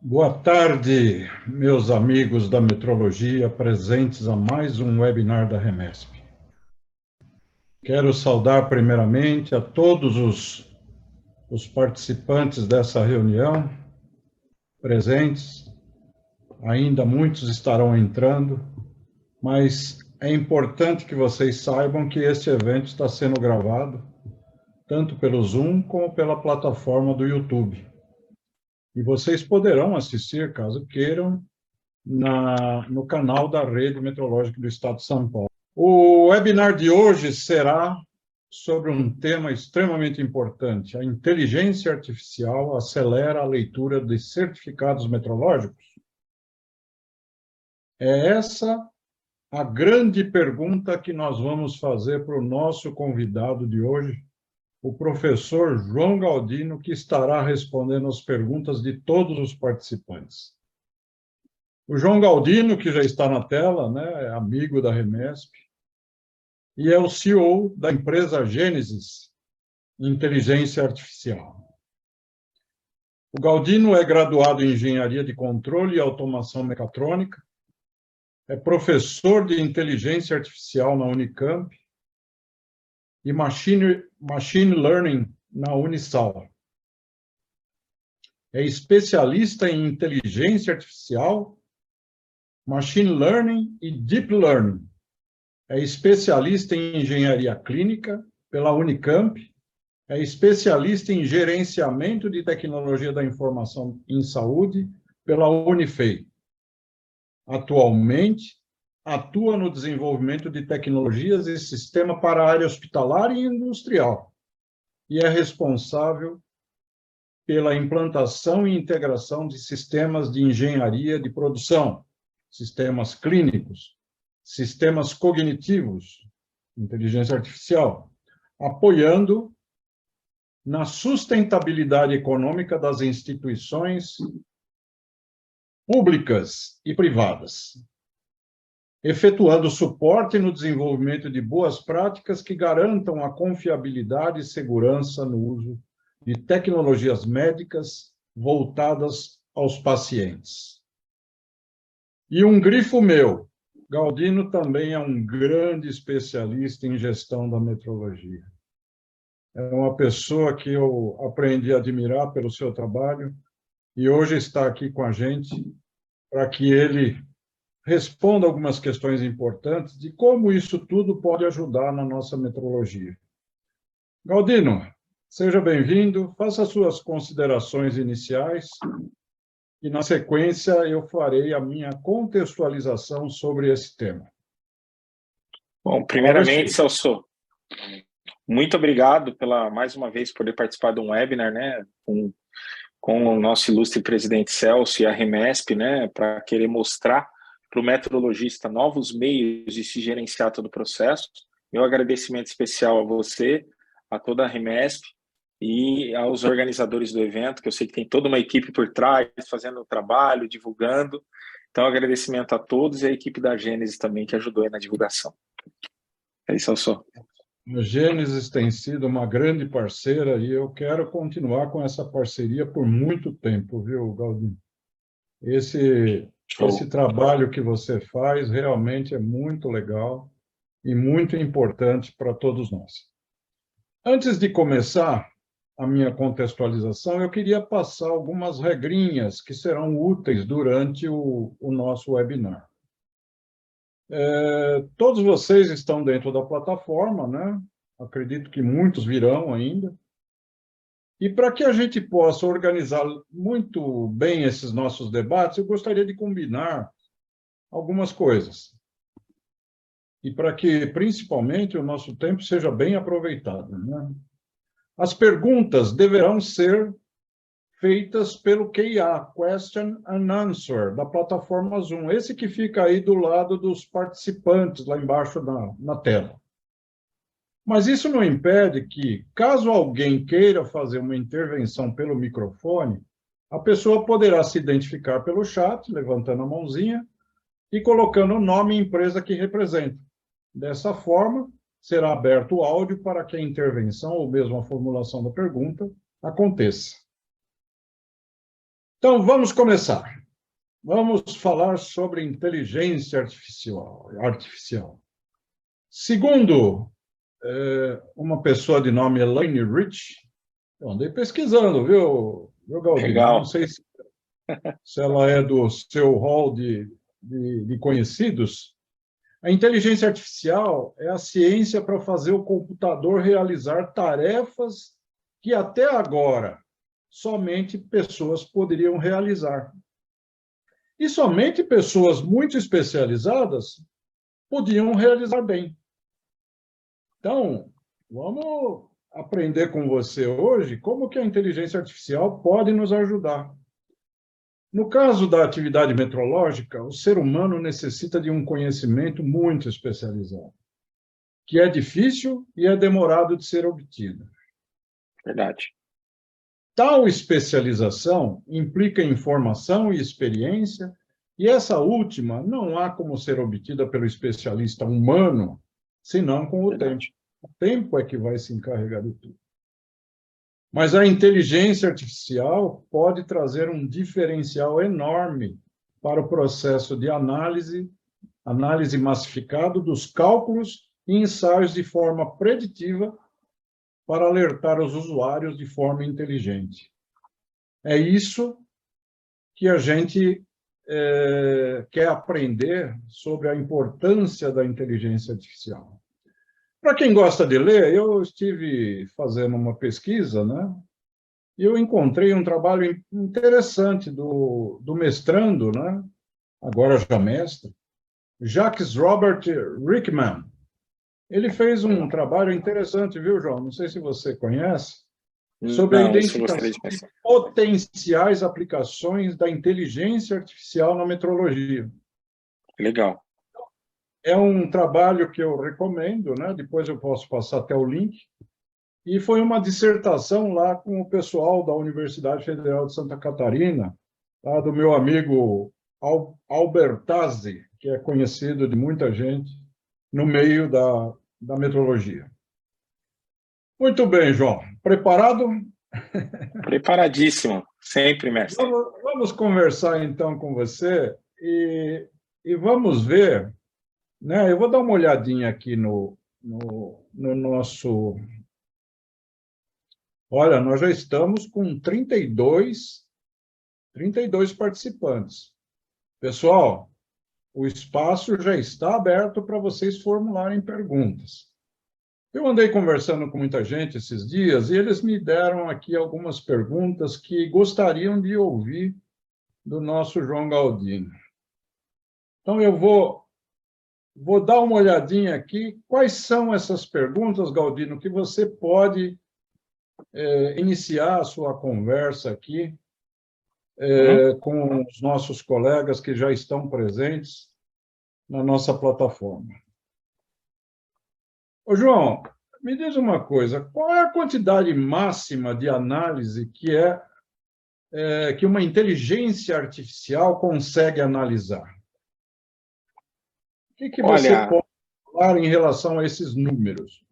Boa tarde, meus amigos da metrologia, presentes a mais um webinar da REMESP. Quero saudar primeiramente a todos os participantes dessa reunião, presentes, ainda muitos estarão entrando, mas é importante que vocês saibam que este evento está sendo gravado, tanto pelo Zoom como pela plataforma do YouTube. E vocês poderão assistir, caso queiram, no canal da Rede Meteorológica do Estado de São Paulo. O webinar de hoje será sobre um tema extremamente importante: a inteligência artificial acelera a leitura de certificados meteorológicos? É essa a grande pergunta que nós vamos fazer para o nosso convidado de hoje, o professor João Galdino, que estará respondendo as perguntas de todos os participantes. O João Galdino, que já está na tela, né, é amigo da REMESP, e é o CEO da empresa Gênesis Inteligência Artificial. O Galdino é graduado em Engenharia de Controle e Automação Mecatrônica, é professor de Inteligência Artificial na Unicamp e Machine Learning na Unisal. É especialista em Inteligência Artificial, Machine Learning e Deep Learning. É especialista em Engenharia Clínica pela Unicamp, é especialista em Gerenciamento de Tecnologia da Informação em Saúde pela Unifei. Atualmente, atua no desenvolvimento de tecnologias e sistema para a área hospitalar e industrial, e é responsável pela implantação e integração de sistemas de engenharia de produção, sistemas clínicos, sistemas cognitivos, inteligência artificial, apoiando na sustentabilidade econômica das instituições públicas e privadas, efetuando suporte no desenvolvimento de boas práticas que garantam a confiabilidade e segurança no uso de tecnologias médicas voltadas aos pacientes. E um grifo meu, Galdino também é um grande especialista em gestão da metrologia. É uma pessoa que eu aprendi a admirar pelo seu trabalho e hoje está aqui com a gente para que ele responda algumas questões importantes de como isso tudo pode ajudar na nossa metrologia. Galdino, seja bem-vindo, faça suas considerações iniciais e, na sequência, eu farei a minha contextualização sobre esse tema. Bom, primeiramente, Celso, muito obrigado mais uma vez, poder participar de um webinar, né, com o nosso ilustre presidente Celso e a REMESP, né, para querer mostrar para o meteorologista novos meios de se gerenciar todo o processo. Meu agradecimento especial a você, a toda a REMESP e aos organizadores do evento, que eu sei que tem toda uma equipe por trás, fazendo o trabalho, divulgando. Então, agradecimento a todos e a equipe da Gênesis também, que ajudou aí na divulgação. É isso, Celso. A Gênesis tem sido uma grande parceira e eu quero continuar com essa parceria por muito tempo, viu, Galdino? Esse trabalho que você faz realmente é muito legal e muito importante para todos nós. Antes de começar a minha contextualização, eu queria passar algumas regrinhas que serão úteis durante o nosso webinar. Todos vocês estão dentro da plataforma, né? Acredito que muitos virão ainda. E para que a gente possa organizar muito bem esses nossos debates, eu gostaria de combinar algumas coisas. E para que, principalmente, o nosso tempo seja bem aproveitado, né? As perguntas deverão ser feitas pelo QA, Question and Answer, da plataforma Zoom. Esse que fica aí do lado dos participantes, lá embaixo na tela. Mas isso não impede que, caso alguém queira fazer uma intervenção pelo microfone, a pessoa poderá se identificar pelo chat, levantando a mãozinha e colocando o nome e empresa que representa. Dessa forma, será aberto o áudio para que a intervenção ou mesmo a formulação da pergunta aconteça. Então, vamos começar. Vamos falar sobre inteligência artificial. Segundo uma pessoa de nome Elaine Rich, eu andei pesquisando, viu Galdino? Não Legal. sei se ela é do seu hall de conhecidos. A inteligência artificial é a ciência para fazer o computador realizar tarefas que até agora somente pessoas poderiam realizar. E somente pessoas muito especializadas podiam realizar bem. Então, vamos aprender com você hoje como que a inteligência artificial pode nos ajudar. No caso da atividade metrológica, o ser humano necessita de um conhecimento muito especializado, que é difícil e é demorado de ser obtido. Verdade. Tal especialização implica informação e experiência, e essa última não há como ser obtida pelo especialista humano, senão com o tempo. Verdade. O tempo é que vai se encarregar de tudo. Mas a inteligência artificial pode trazer um diferencial enorme para o processo de análise massificado dos cálculos e ensaios de forma preditiva para alertar os usuários de forma inteligente. É isso que a gente quer aprender sobre a importância da inteligência artificial. Para quem gosta de ler, eu estive fazendo uma pesquisa, né? E eu encontrei um trabalho interessante do mestrando, né? Agora já mestre, Jacques Robert Rickman. Ele fez um trabalho interessante, viu, João? Não sei se você conhece, sobre a Não, isso eu gostaria identificação de de pensar. potenciais aplicações da inteligência artificial na metrologia. Legal. É um trabalho que eu recomendo, né? Depois eu posso passar até o link. E foi uma dissertação lá com o pessoal da Universidade Federal de Santa Catarina, lá do meu amigo Albertazzi, que é conhecido de muita gente no meio da metrologia. Muito bem, João. Preparado? Preparadíssimo. Sempre, mestre. Vamos conversar então com você e vamos ver, né? Eu vou dar uma olhadinha aqui no nosso. Olha, nós já estamos com 32 participantes. Pessoal, o espaço já está aberto para vocês formularem perguntas. Eu andei conversando com muita gente esses dias e eles me deram aqui algumas perguntas que gostariam de ouvir do nosso João Galdino. Então, eu vou dar uma olhadinha aqui. Quais são essas perguntas, Galdino, que você pode iniciar a sua conversa aqui com os nossos colegas que já estão presentes na nossa plataforma. Ô, João, me diz uma coisa, qual é a quantidade máxima de análise que uma inteligência artificial consegue analisar? O que você Olha, pode falar em relação a esses números?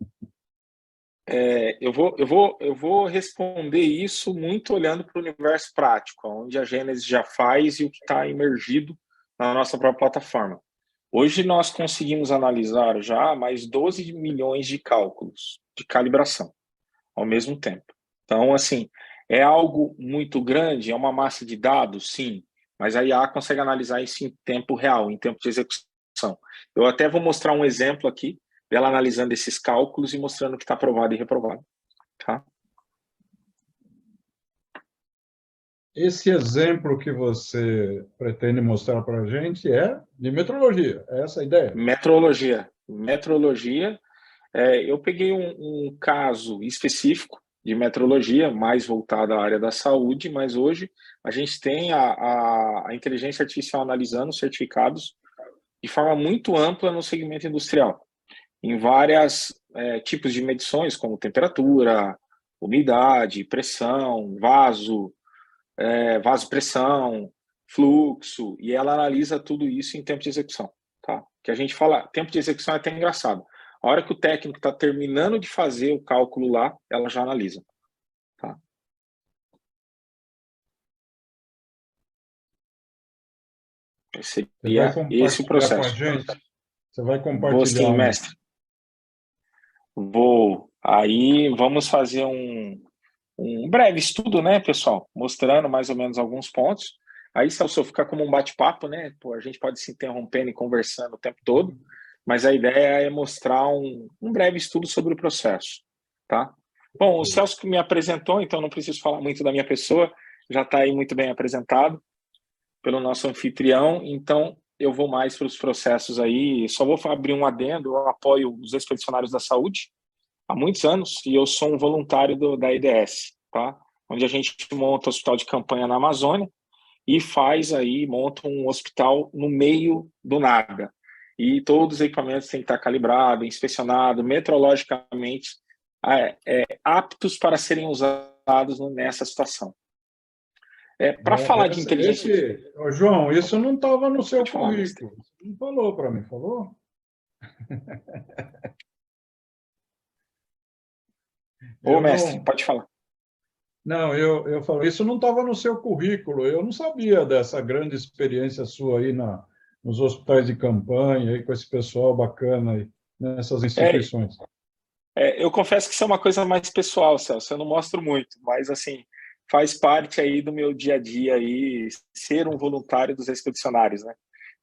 eu vou responder isso muito olhando para o universo prático, onde a Gênesis já faz e o que está imergido na nossa própria plataforma. Hoje nós conseguimos analisar já mais 12 milhões de cálculos de calibração ao mesmo tempo. Então, assim, é algo muito grande, é uma massa de dados, sim, mas a IA consegue analisar isso em tempo real, em tempo de execução. Eu até vou mostrar um exemplo aqui dela analisando esses cálculos e mostrando o que está aprovado e reprovado. Tá? Esse exemplo que você pretende mostrar para a gente é de metrologia, é essa a ideia? Metrologia. Eu peguei um caso específico de metrologia, mais voltado à área da saúde, mas hoje a gente tem a inteligência artificial analisando certificados de forma muito ampla no segmento industrial, em vários tipos de medições, como temperatura, umidade, pressão, vasopressão, fluxo, e ela analisa tudo isso em tempo de execução. Tá? Que a gente fala, tempo de execução é até engraçado. A hora que o técnico está terminando de fazer o cálculo lá, ela já analisa. Tá? Você vai Seria esse o compartilhar com a processo. gente? Você vai Vou compartilhar sim, mestre. Vou. Aí vamos fazer um breve estudo, né, pessoal? Mostrando mais ou menos alguns pontos. Aí, Celso, fica como um bate-papo, né? Pô, a gente pode se interrompendo e conversando o tempo todo, mas a ideia é mostrar um breve estudo sobre o processo, tá? Bom, o Celso que me apresentou, então não preciso falar muito da minha pessoa, já está aí muito bem apresentado pelo nosso anfitrião, então eu vou mais para os processos aí, só vou abrir um adendo, eu apoio os expedicionários da saúde há muitos anos e eu sou um voluntário da EDS, tá? Onde a gente monta hospital de campanha na Amazônia e monta um hospital no meio do nada. E todos os equipamentos têm que estar calibrados, inspecionados, metrologicamente aptos para serem usados nessa situação. Para falar de inteligência... João, isso não estava no seu falar, currículo. Você não falou para mim, falou? Ô, mestre, pode falar. Não, eu falo, isso não estava no seu currículo. Eu não sabia dessa grande experiência sua aí nos hospitais de campanha, aí com esse pessoal bacana aí, nessas instituições. Eu confesso que isso é uma coisa mais pessoal, Celso. Eu não mostro muito, mas assim faz parte aí do meu dia a dia aí ser um voluntário dos expedicionários, né?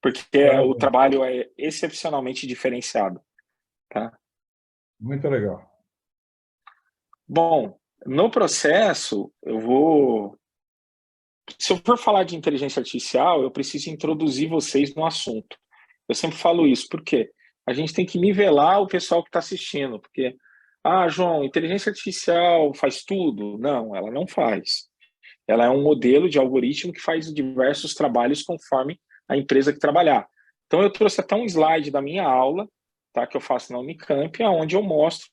Porque o trabalho é excepcionalmente diferenciado, tá? Muito legal. Bom, no processo, se eu for falar de inteligência artificial, eu preciso introduzir vocês no assunto. Eu sempre falo isso, porque a gente tem que nivelar o pessoal que está assistindo, porque, João, inteligência artificial faz tudo? Não, ela não faz. Ela é um modelo de algoritmo que faz diversos trabalhos conforme a empresa que trabalhar. Então, eu trouxe até um slide da minha aula, tá, que eu faço na Unicamp, onde eu mostro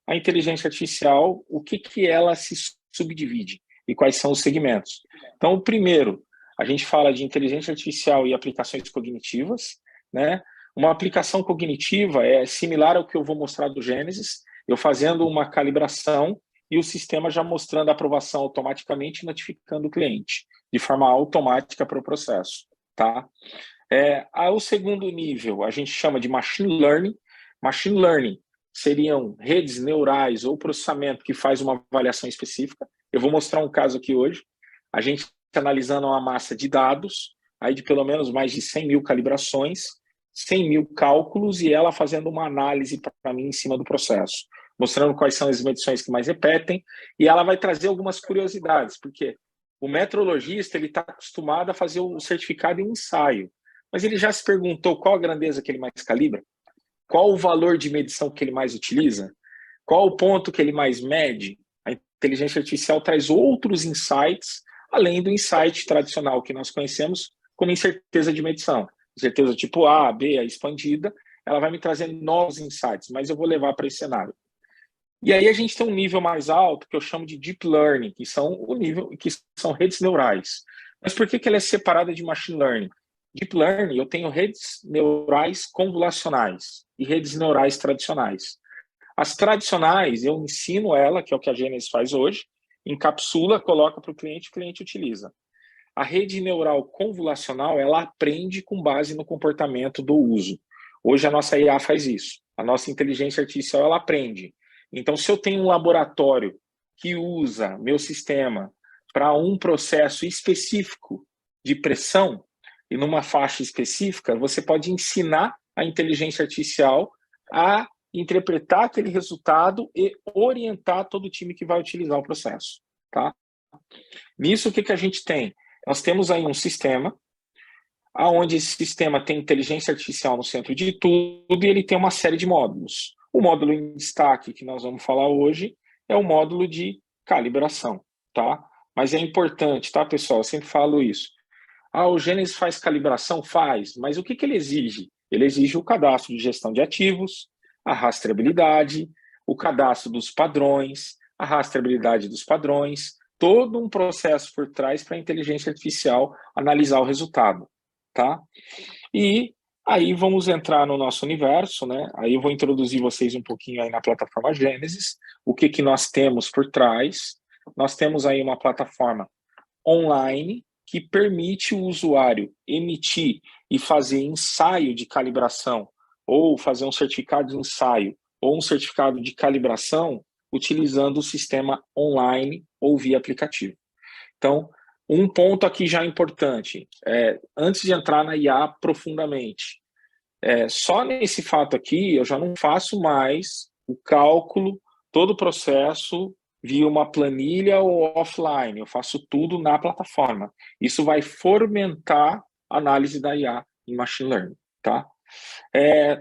a inteligência artificial, o que ela se subdivide e quais são os segmentos. Então, o primeiro, a gente fala de inteligência artificial e aplicações cognitivas, né? Uma aplicação cognitiva é similar ao que eu vou mostrar do Gênesis, eu fazendo uma calibração e o sistema já mostrando a aprovação automaticamente, notificando o cliente, de forma automática para o processo, tá? O segundo nível, a gente chama de Machine Learning. Machine Learning seriam redes neurais ou processamento que faz uma avaliação específica. Eu vou mostrar um caso aqui hoje. A gente está analisando uma massa de dados, aí de pelo menos mais de 100 mil calibrações, 100 mil cálculos, e ela fazendo uma análise para mim em cima do processo, mostrando quais são as medições que mais repetem, e ela vai trazer algumas curiosidades, porque o metrologista ele está acostumado a fazer o certificado em um ensaio, mas ele já se perguntou qual a grandeza que ele mais calibra? Qual o valor de medição que ele mais utiliza? Qual o ponto que ele mais mede? A inteligência artificial traz outros insights, além do insight tradicional que nós conhecemos como incerteza de medição. Incerteza tipo A, B, a expandida, ela vai me trazer novos insights, mas eu vou levar para esse cenário. E aí a gente tem um nível mais alto que eu chamo de deep learning, que são redes neurais. Mas por que ela é separada de machine learning? Deep learning, eu tenho redes neurais convolucionais e redes neurais tradicionais. As tradicionais, eu ensino ela, que é o que a Gênesis faz hoje, encapsula, coloca para o cliente utiliza. A rede neural convolucional, ela aprende com base no comportamento do uso. Hoje a nossa IA faz isso. A nossa inteligência artificial, ela aprende. Então, se eu tenho um laboratório que usa meu sistema para um processo específico de pressão e numa faixa específica, você pode ensinar a inteligência artificial a interpretar aquele resultado e orientar todo o time que vai utilizar o processo, tá? Nisso, o que a gente tem? Nós temos aí um sistema onde esse sistema tem inteligência artificial no centro de tudo e ele tem uma série de módulos. O módulo em destaque que nós vamos falar hoje é o módulo de calibração, tá? Mas é importante, tá, pessoal? Eu sempre falo isso. O Gênesis faz calibração? Faz, mas o que ele exige? Ele exige o cadastro de gestão de ativos, a rastreabilidade, o cadastro dos padrões, a rastreabilidade dos padrões, todo um processo por trás para a inteligência artificial analisar o resultado, tá? E aí vamos entrar no nosso universo, né? Aí eu vou introduzir vocês um pouquinho aí na plataforma Gênesis, o que nós temos por trás. Nós temos aí uma plataforma online que permite o usuário emitir e fazer ensaio de calibração, ou fazer um certificado de ensaio, ou um certificado de calibração, utilizando o sistema online ou via aplicativo. Então, um ponto aqui já importante, antes de entrar na IA profundamente, só nesse fato aqui, eu já não faço mais o cálculo, todo o processo via uma planilha ou offline, eu faço tudo na plataforma. Isso vai fomentar a análise da IA em Machine Learning, tá?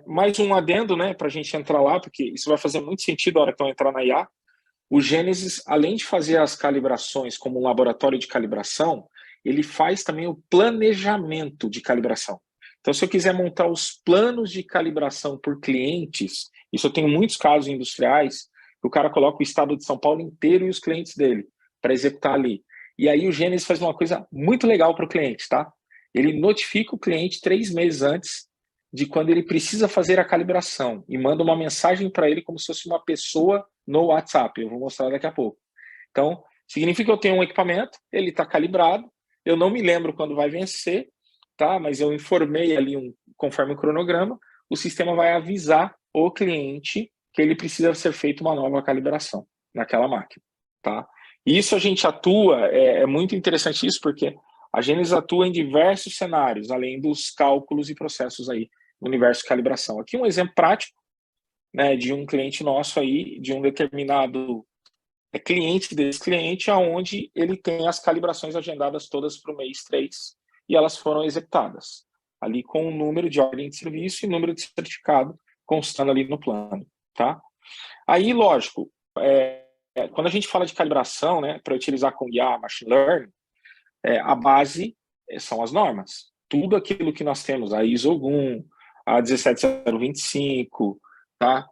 Mais um adendo, né, para a gente entrar lá, porque isso vai fazer muito sentido na hora que eu entrar na IA. O Gênesis, além de fazer as calibrações como um laboratório de calibração, ele faz também o planejamento de calibração. Então, se eu quiser montar os planos de calibração por clientes, isso eu tenho muitos casos industriais, que o cara coloca o estado de São Paulo inteiro e os clientes dele para executar ali. E aí o Gênesis faz uma coisa muito legal para o cliente, tá? Ele notifica o cliente 3 meses antes de quando ele precisa fazer a calibração e manda uma mensagem para ele como se fosse uma pessoa no WhatsApp. Eu vou mostrar daqui a pouco. Então, significa que eu tenho um equipamento, ele está calibrado, eu não me lembro quando vai vencer, tá? Mas eu informei ali conforme o cronograma, o sistema vai avisar o cliente que ele precisa ser feita uma nova calibração naquela máquina, tá? E isso a gente atua, é muito interessante isso, porque a Gênesis atua em diversos cenários, além dos cálculos e processos aí no universo de calibração. Aqui um exemplo prático, né, de um cliente nosso aí, de um determinado cliente desse cliente, onde ele tem as calibrações agendadas todas para o mês 3 e elas foram executadas, ali com o número de ordem de serviço e número de certificado constando ali no plano, tá? Aí, lógico, quando a gente fala de calibração, né, para utilizar com IA, Machine Learning, a base são as normas. Tudo aquilo que nós temos, a ISO 1, a 17025, tá?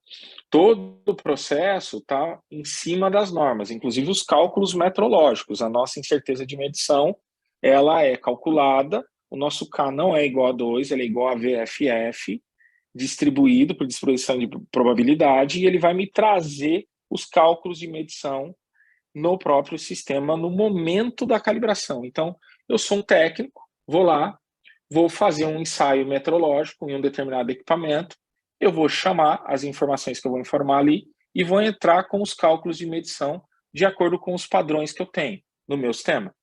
Todo o processo está em cima das normas, inclusive os cálculos metrológicos. A nossa incerteza de medição, ela é calculada, o nosso K não é igual a 2, ele é igual a VFF, distribuído por distribuição de probabilidade, e ele vai me trazer os cálculos de medição no próprio sistema no momento da calibração. Então, eu sou um técnico, vou lá, vou fazer um ensaio metrológico em um determinado equipamento, eu vou chamar as informações que eu vou informar ali e vou entrar com os cálculos de medição de acordo com os padrões que eu tenho no meu sistema.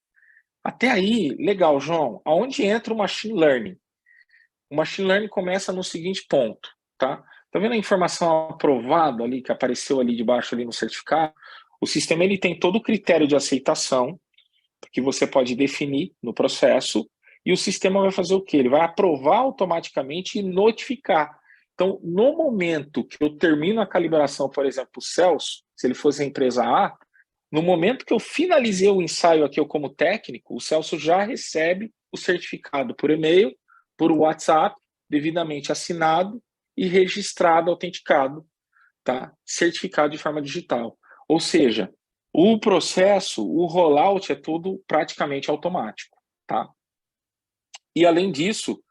Até aí, legal, João. Aonde entra o Machine Learning? O Machine Learning começa no seguinte ponto, tá? Tá vendo a informação aprovada ali, que apareceu ali debaixo ali no certificado? O sistema ele tem todo o critério de aceitação que você pode definir no processo e o sistema vai fazer o quê? Ele vai aprovar automaticamente e notificar. Então, no momento que eu termino a calibração, por exemplo, o Celso, se ele fosse a empresa A, no momento que eu finalizei o ensaio aqui eu como técnico, o Celso já recebe o certificado por e-mail, por WhatsApp, devidamente assinado e registrado, autenticado, tá? Certificado de forma digital. Ou seja, o processo, o rollout é tudo praticamente automático, tá? E além disso,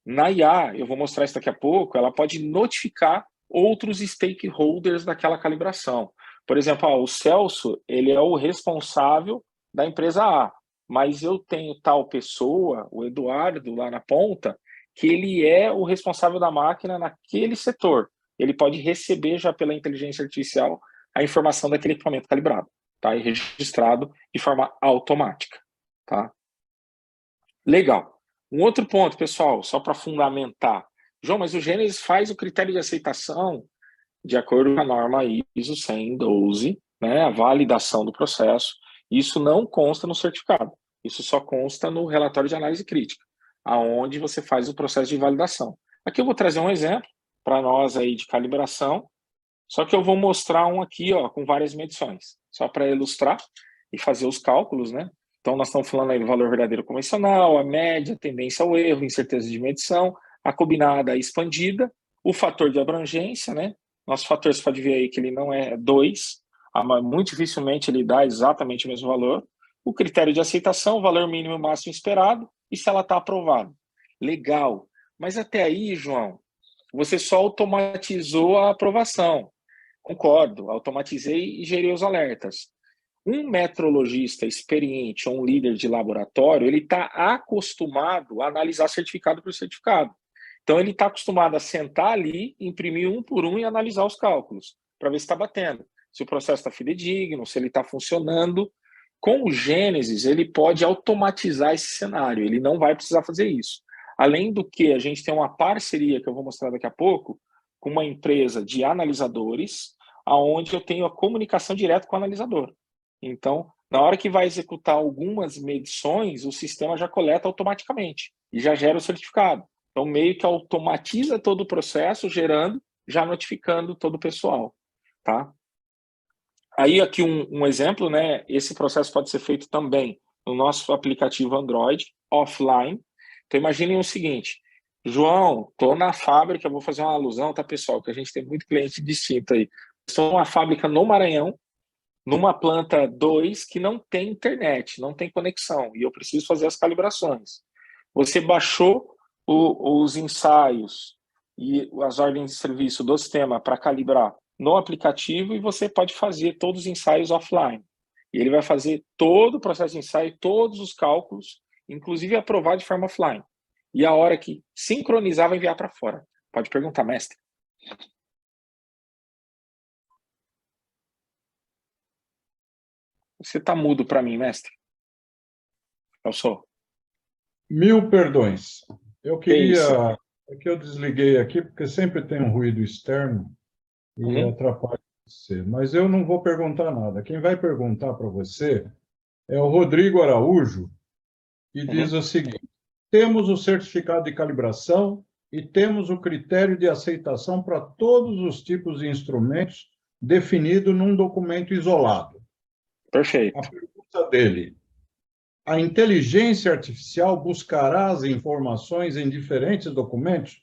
na IA, eu vou mostrar isso daqui a pouco, ela pode notificar outros stakeholders daquela calibração. Por exemplo, o Celso, ele é o responsável da empresa A, mas eu tenho tal pessoa, o Eduardo, lá na ponta, que ele é o responsável da máquina naquele setor. Ele pode receber já pela inteligência artificial a informação daquele equipamento calibrado, tá? E registrado de forma automática, tá? Legal. Um outro ponto, pessoal, só para fundamentar. João, mas o Gênesis faz o critério de aceitação de acordo com a norma ISO 10012, né, a validação do processo. Isso não consta no certificado. Isso só consta no relatório de análise crítica, aonde você faz o processo de validação. Aqui eu vou trazer um exemplo para nós aí de calibração, só que eu vou mostrar um aqui, ó, com várias medições, só para ilustrar e fazer os cálculos, né? Então, nós estamos falando aí do valor verdadeiro convencional, a média, a tendência ao erro, incerteza de medição, a combinada, a expandida, o fator de abrangência, né? Nosso fator, você pode ver aí que ele não é 2, muito dificilmente ele dá exatamente o mesmo valor. O critério de aceitação, o valor mínimo e máximo esperado, e se ela está aprovada. Legal. Mas até aí, João, você só automatizou a aprovação. Concordo, automatizei e gerei os alertas. Um metrologista experiente ou um líder de laboratório, ele está acostumado a analisar certificado por certificado. Então, ele está acostumado a sentar ali, imprimir um por um e analisar os cálculos, para ver se está batendo, se o processo está fidedigno, se ele está funcionando. Com o Gênesis, ele pode automatizar esse cenário, ele não vai precisar fazer isso. Além do que, a gente tem uma parceria, que eu vou mostrar daqui a pouco, com uma empresa de analisadores, onde eu tenho a comunicação direta com o analisador. Então, na hora que vai executar algumas medições, o sistema já coleta automaticamente e já gera o certificado. Então, meio que automatiza todo o processo, gerando, já notificando todo o pessoal. Tá? Aí, aqui um exemplo, né? Esse processo pode ser feito também no nosso aplicativo Android, offline. Então, imaginem o seguinte, João, estou na fábrica, vou fazer uma alusão, tá, pessoal? Que a gente tem muito cliente distinto aí. Estou numa fábrica no Maranhão, numa planta 2 que não tem internet, não tem conexão, e eu preciso fazer as calibrações. Você baixou os ensaios e as ordens de serviço do sistema para calibrar no aplicativo e você pode fazer todos os ensaios offline. E ele vai fazer todo o processo de ensaio, todos os cálculos, inclusive aprovar de forma offline. E a hora que sincronizar, vai enviar para fora. Pode perguntar, mestre. Você está mudo para mim, mestre? Eu sou. Mil perdões. Eu queria... É que eu desliguei aqui, porque sempre tem um ruído externo e atrapalha você. Mas eu não vou perguntar nada. Quem vai perguntar para você é o Rodrigo Araújo, que diz o seguinte: temos o certificado de calibração e temos o critério de aceitação para todos os tipos de instrumentos definido num documento isolado. Perfeito. A pergunta dele: a inteligência artificial buscará as informações em diferentes documentos?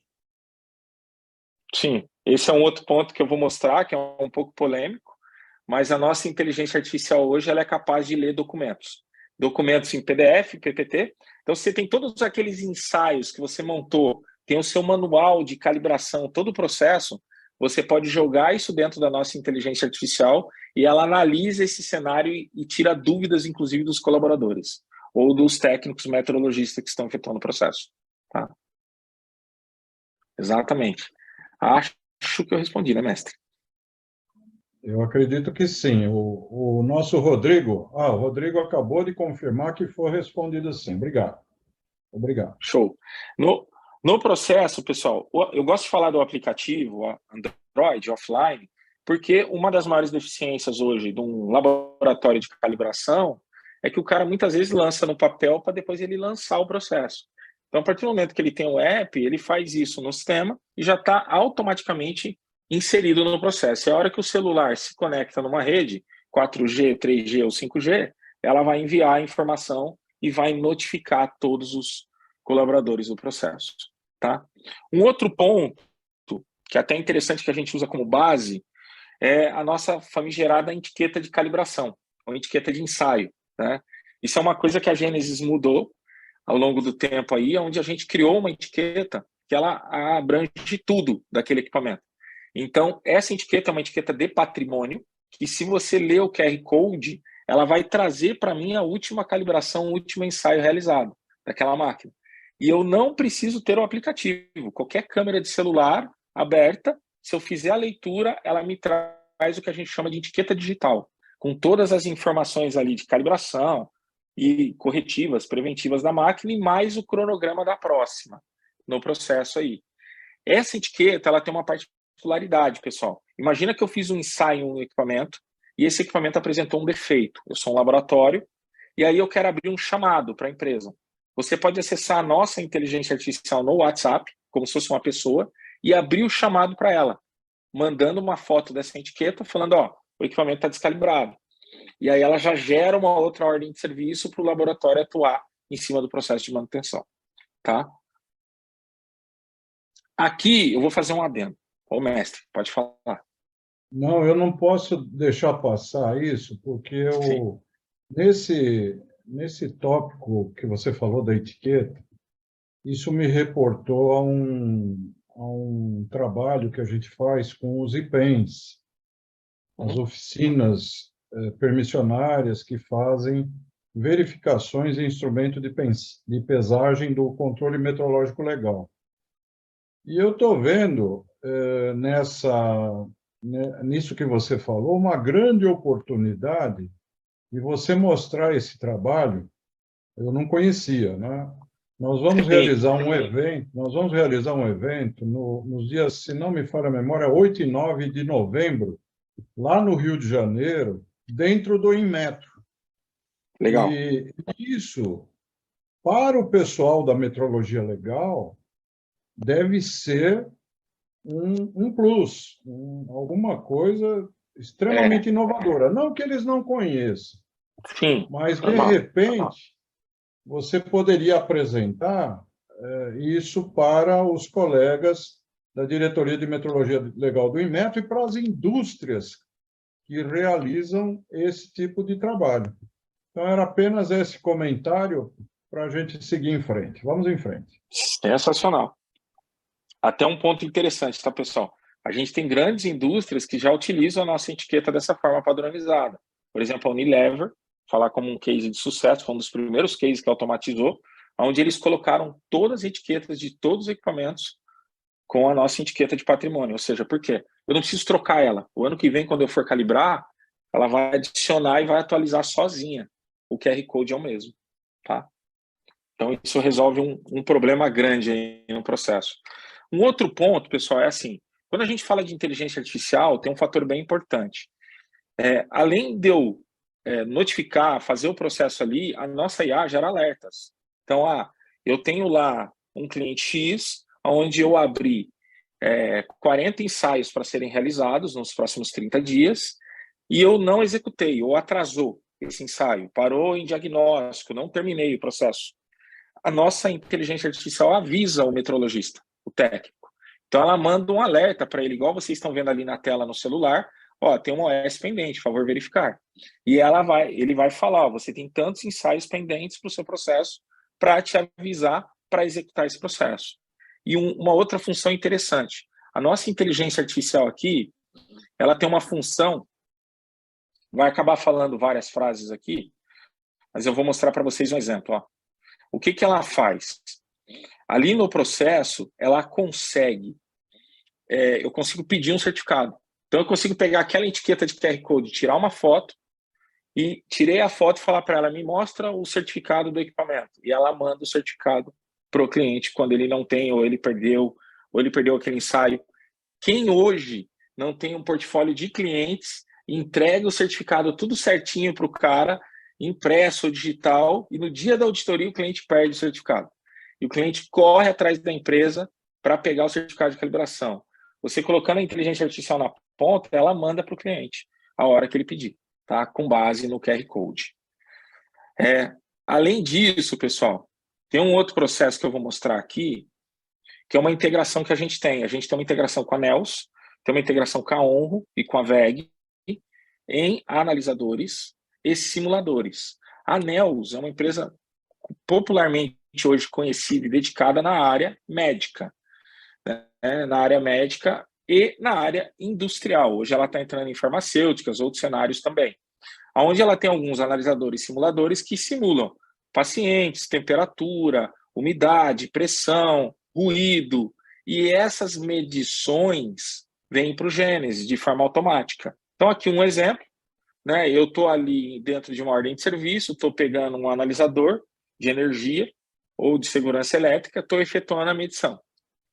Sim, esse é um outro ponto que eu vou mostrar, que é um pouco polêmico, mas a nossa inteligência artificial hoje ela é capaz de ler documentos. Documentos em PDF, PPT. Então, você tem todos aqueles ensaios que você montou, tem o seu manual de calibração, todo o processo, você pode jogar isso dentro da nossa inteligência artificial e ela analisa esse cenário e tira dúvidas, inclusive, dos colaboradores ou dos técnicos meteorologistas que estão efetuando o processo. Tá? Exatamente. Acho que eu respondi, né, mestre? Eu acredito que sim. O nosso Rodrigo... o Rodrigo acabou de confirmar que foi respondido sim. Obrigado. Obrigado. Show. No processo, pessoal, eu gosto de falar do aplicativo Android, offline, porque uma das maiores deficiências hoje de um laboratório de calibração é que o cara muitas vezes lança no papel para depois ele lançar o processo. Então, a partir do momento que ele tem o app, ele faz isso no sistema e já está automaticamente inserido no processo. E a hora que o celular se conecta numa rede, 4G, 3G ou 5G, ela vai enviar a informação e vai notificar todos os colaboradores do processo. Tá? Um outro ponto, que é até interessante que a gente usa como base, é a nossa famigerada etiqueta de calibração, ou etiqueta de ensaio. Né? Isso é uma coisa que a Gênesis mudou ao longo do tempo aí, onde a gente criou uma etiqueta que ela abrange tudo daquele equipamento. Então, essa etiqueta é uma etiqueta de patrimônio, que se você ler o QR Code, ela vai trazer para mim a última calibração, o último ensaio realizado daquela máquina. E eu não preciso ter o aplicativo. Qualquer câmera de celular aberta, se eu fizer a leitura, ela me traz o que a gente chama de etiqueta digital, com todas as informações ali de calibração e corretivas, preventivas da máquina e mais o cronograma da próxima no processo aí. Essa etiqueta, ela tem uma particularidade, pessoal. Imagina que eu fiz um ensaio no equipamento e esse equipamento apresentou um defeito. Eu sou um laboratório e aí eu quero abrir um chamado para a empresa. Você pode acessar a nossa inteligência artificial no WhatsApp, como se fosse uma pessoa, e abrir o chamado para ela, mandando uma foto dessa etiqueta, falando, o equipamento está descalibrado. E aí ela já gera uma outra ordem de serviço para o laboratório atuar em cima do processo de manutenção. Tá? Aqui eu vou fazer um adendo. Ô, mestre, pode falar. Não, eu não posso deixar passar isso, porque nesse tópico que você falou da etiqueta, isso me reportou a um trabalho que a gente faz com os IPENs, as oficinas permissionárias que fazem verificações em instrumento de pesagem do controle metrológico legal. E eu estou vendo nisso que você falou, uma grande oportunidade de você mostrar esse trabalho. Eu não conhecia, né? Nós vamos realizar um evento nos dias, se não me falha a memória, 8 e 9 de novembro, lá no Rio de Janeiro, dentro do Inmetro. Legal. E isso, para o pessoal da metrologia legal, deve ser um plus, alguma coisa extremamente inovadora. Não que eles não conheçam, sim, mas, de repente, você poderia apresentar isso para os colegas da Diretoria de Metrologia Legal do Inmetro e para as indústrias que realizam esse tipo de trabalho. Então, era apenas esse comentário para a gente seguir em frente. Vamos em frente. Sensacional. Até um ponto interessante, tá, pessoal? A gente tem grandes indústrias que já utilizam a nossa etiqueta dessa forma padronizada. Por exemplo, a Unilever, falar como um case de sucesso, foi um dos primeiros cases que automatizou, onde eles colocaram todas as etiquetas de todos os equipamentos com a nossa etiqueta de patrimônio. Ou seja, por quê? Eu não preciso trocar ela. O ano que vem, quando eu for calibrar, ela vai adicionar e vai atualizar sozinha. O QR Code é o mesmo, tá? Então, isso resolve um problema grande aí no processo. Um outro ponto, pessoal, é assim, quando a gente fala de inteligência artificial, tem um fator bem importante. Além de eu notificar, fazer o processo ali, a nossa IA gera alertas. Então, eu tenho lá um cliente X, onde eu abri 40 ensaios para serem realizados nos próximos 30 dias, e eu não executei, ou atrasou esse ensaio, parou em diagnóstico, não terminei o processo. A nossa inteligência artificial avisa o metrologista, o técnico. Então, ela manda um alerta para ele, igual vocês estão vendo ali na tela no celular, tem uma OS pendente, favor verificar. E ele vai falar, você tem tantos ensaios pendentes para o seu processo para te avisar para executar esse processo. E uma outra função interessante, a nossa inteligência artificial aqui, ela tem uma função, vai acabar falando várias frases aqui, mas eu vou mostrar para vocês um exemplo. O que ela faz? Ali no processo, ela consegue, eu consigo pedir um certificado. Então, eu consigo pegar aquela etiqueta de QR Code, tirar uma foto, e tirei a foto e falar para ela, me mostra o certificado do equipamento. E ela manda o certificado para o cliente quando ele não tem, ou ele perdeu aquele ensaio. Quem hoje não tem um portfólio de clientes, entrega o certificado tudo certinho para o cara, impresso ou digital, e no dia da auditoria o cliente perde o certificado. E o cliente corre atrás da empresa para pegar o certificado de calibração. Você colocando a inteligência artificial na ponta, ela manda para o cliente a hora que ele pedir, tá? Com base no QR Code. Além disso, pessoal, tem um outro processo que eu vou mostrar aqui, que é uma integração que a gente tem. A gente tem uma integração com a Nels, tem uma integração com a Onro e com a VEG em analisadores e simuladores. A Nels é uma empresa popularmente hoje conhecida e dedicada na área médica, né? Na área médica e na área industrial. Hoje ela está entrando em farmacêuticas, outros cenários também, onde ela tem alguns analisadores e simuladores que simulam pacientes, temperatura, umidade, pressão, ruído, e essas medições vêm para o Gênesis de forma automática. Então, aqui um exemplo, né? Eu estou ali dentro de uma ordem de serviço, estou pegando um analisador de energia ou de segurança elétrica, estou efetuando a medição.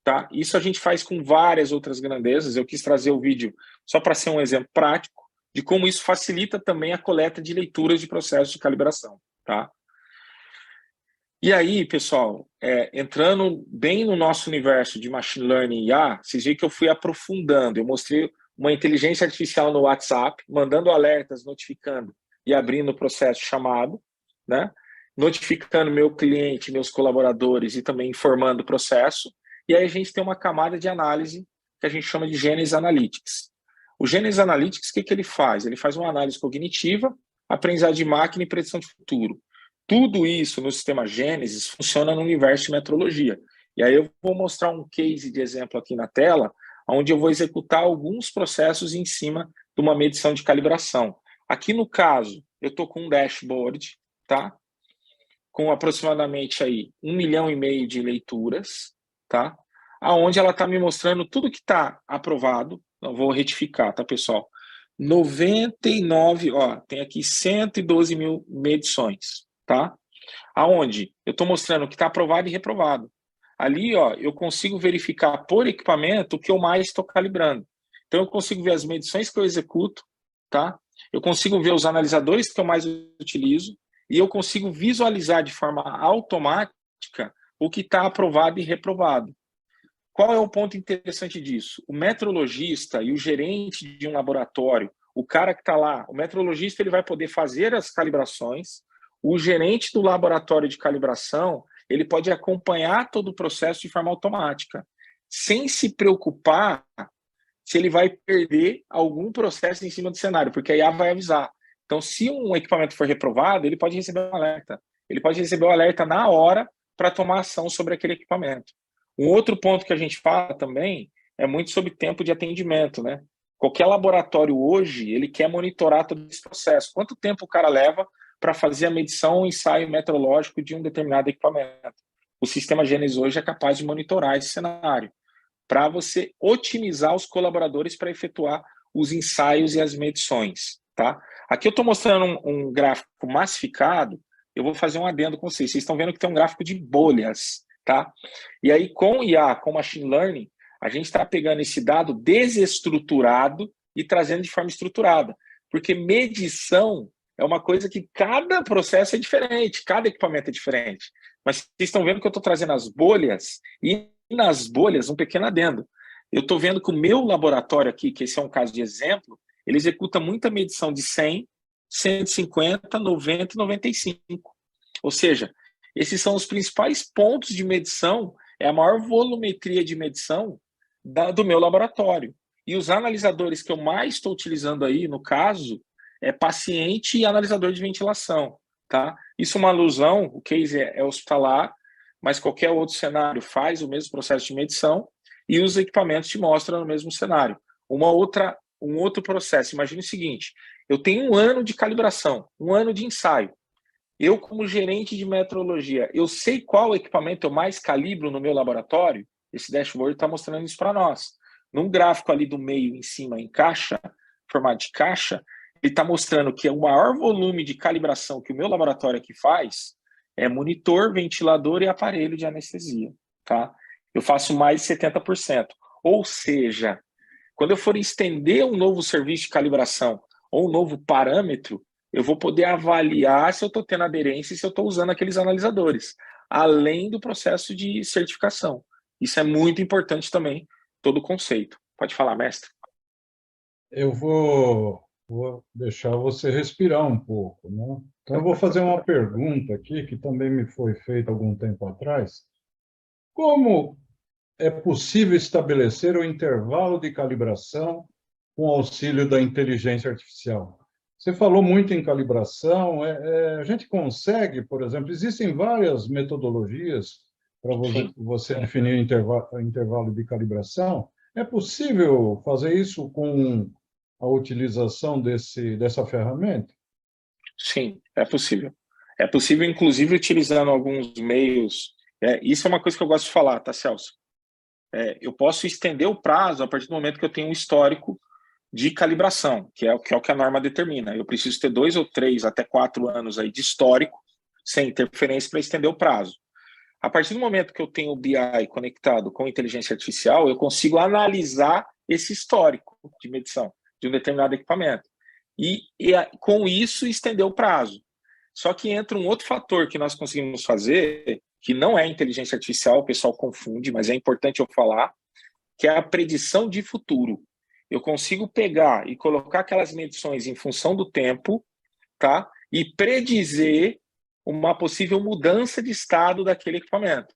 Tá? Isso a gente faz com várias outras grandezas. Eu quis trazer o vídeo só para ser um exemplo prático de como isso facilita também a coleta de leituras de processos de calibração. Tá? E aí, pessoal, entrando bem no nosso universo de Machine Learning e IA, vocês viram que eu fui aprofundando. Eu mostrei uma inteligência artificial no WhatsApp, mandando alertas, notificando e abrindo o processo chamado, né? Notificando meu cliente, meus colaboradores e também informando o processo. E aí a gente tem uma camada de análise que a gente chama de Genesis Analytics. O Genesis Analytics, o que ele faz? Ele faz uma análise cognitiva, aprendizagem de máquina e predição de futuro. Tudo isso no sistema Gênesis funciona no universo de metrologia. E aí eu vou mostrar um case de exemplo aqui na tela, onde eu vou executar alguns processos em cima de uma medição de calibração, Aqui no caso, eu estou com um dashboard, tá? Com aproximadamente aí 1,5 milhão de leituras, tá? Aonde ela está me mostrando tudo que está aprovado. Não vou retificar, tá, pessoal? 99, ó, tem aqui 112 mil medições, tá? Aonde eu estou mostrando que está aprovado e reprovado. Ali, ó, eu consigo verificar por equipamento o que eu mais estou calibrando. Então, eu consigo ver as medições que eu executo, tá? Eu consigo ver os analisadores que eu mais utilizo e eu consigo visualizar de forma automática o que está aprovado e reprovado. Qual é o ponto interessante disso? O metrologista e o gerente de um laboratório, o cara que está lá, o metrologista ele vai poder fazer as calibrações, o gerente do laboratório de calibração, ele pode acompanhar todo o processo de forma automática, sem se preocupar se ele vai perder algum processo em cima do cenário, porque a IA vai avisar. Então, se um equipamento for reprovado, ele pode receber um alerta. Ele pode receber o alerta na hora para tomar ação sobre aquele equipamento. Um outro ponto que a gente fala também é muito sobre tempo de atendimento, né? Qualquer laboratório hoje, ele quer monitorar todo esse processo. Quanto tempo o cara leva para fazer a medição ou ensaio metrológico de um determinado equipamento? O sistema Gênesis hoje é capaz de monitorar esse cenário para você otimizar os colaboradores para efetuar os ensaios e as medições, tá? Aqui eu estou mostrando um gráfico massificado, eu vou fazer um adendo com vocês. Vocês estão vendo que tem um gráfico de bolhas, tá? E aí, com IA, com Machine Learning, a gente está pegando esse dado desestruturado e trazendo de forma estruturada. Porque medição é uma coisa que cada processo é diferente, cada equipamento é diferente. Mas vocês estão vendo que eu estou trazendo as bolhas e nas bolhas, um pequeno adendo. Eu estou vendo que o meu laboratório aqui, que esse é um caso de exemplo, ele executa muita medição de 100, 150, 90 e 95. Ou seja, esses são os principais pontos de medição, é a maior volumetria de medição do meu laboratório. E os analisadores que eu mais estou utilizando aí, no caso, é paciente e analisador de ventilação. Tá? Isso é uma alusão, o case é hospitalar, mas qualquer outro cenário faz o mesmo processo de medição e os equipamentos te mostram no mesmo cenário. Um outro processo, imagine o seguinte, eu tenho 1 ano de calibração, 1 ano de ensaio. Eu, como gerente de metrologia, eu sei qual equipamento eu mais calibro no meu laboratório? Esse dashboard está mostrando isso para nós. Num gráfico ali do meio, em cima, em caixa, formato de caixa, ele está mostrando que o maior volume de calibração que o meu laboratório aqui faz é monitor, ventilador e aparelho de anestesia, tá? Eu faço mais de 70%. Ou seja, quando eu for estender um novo serviço de calibração ou um novo parâmetro, eu vou poder avaliar se eu estou tendo aderência e se eu estou usando aqueles analisadores, além do processo de certificação. Isso é muito importante também, todo o conceito. Pode falar, mestre. Eu vou deixar você respirar um pouco, né? Então, eu vou fazer uma pergunta aqui, que também me foi feita algum tempo atrás. Como é possível estabelecer o intervalo de calibração com auxílio da inteligência artificial? Você falou muito em calibração. A gente consegue, por exemplo, existem várias metodologias para você definir intervalo de calibração. É possível fazer isso com a utilização dessa ferramenta? Sim, é possível. É possível, inclusive, utilizando alguns meios. Isso é uma coisa que eu gosto de falar, tá, Celso? Eu posso estender o prazo a partir do momento que eu tenho um histórico de calibração, que é o que a norma determina. Eu preciso ter 2 ou 3 até 4 anos aí de histórico, sem interferência, para estender o prazo. A partir do momento que eu tenho o BI conectado com inteligência artificial, eu consigo analisar esse histórico de medição de um determinado equipamento. E com isso, estender o prazo. Só que entra um outro fator que nós conseguimos fazer, que não é inteligência artificial, o pessoal confunde, mas é importante eu falar, que é a predição de futuro. Eu consigo pegar e colocar aquelas medições em função do tempo, tá? E predizer uma possível mudança de estado daquele equipamento,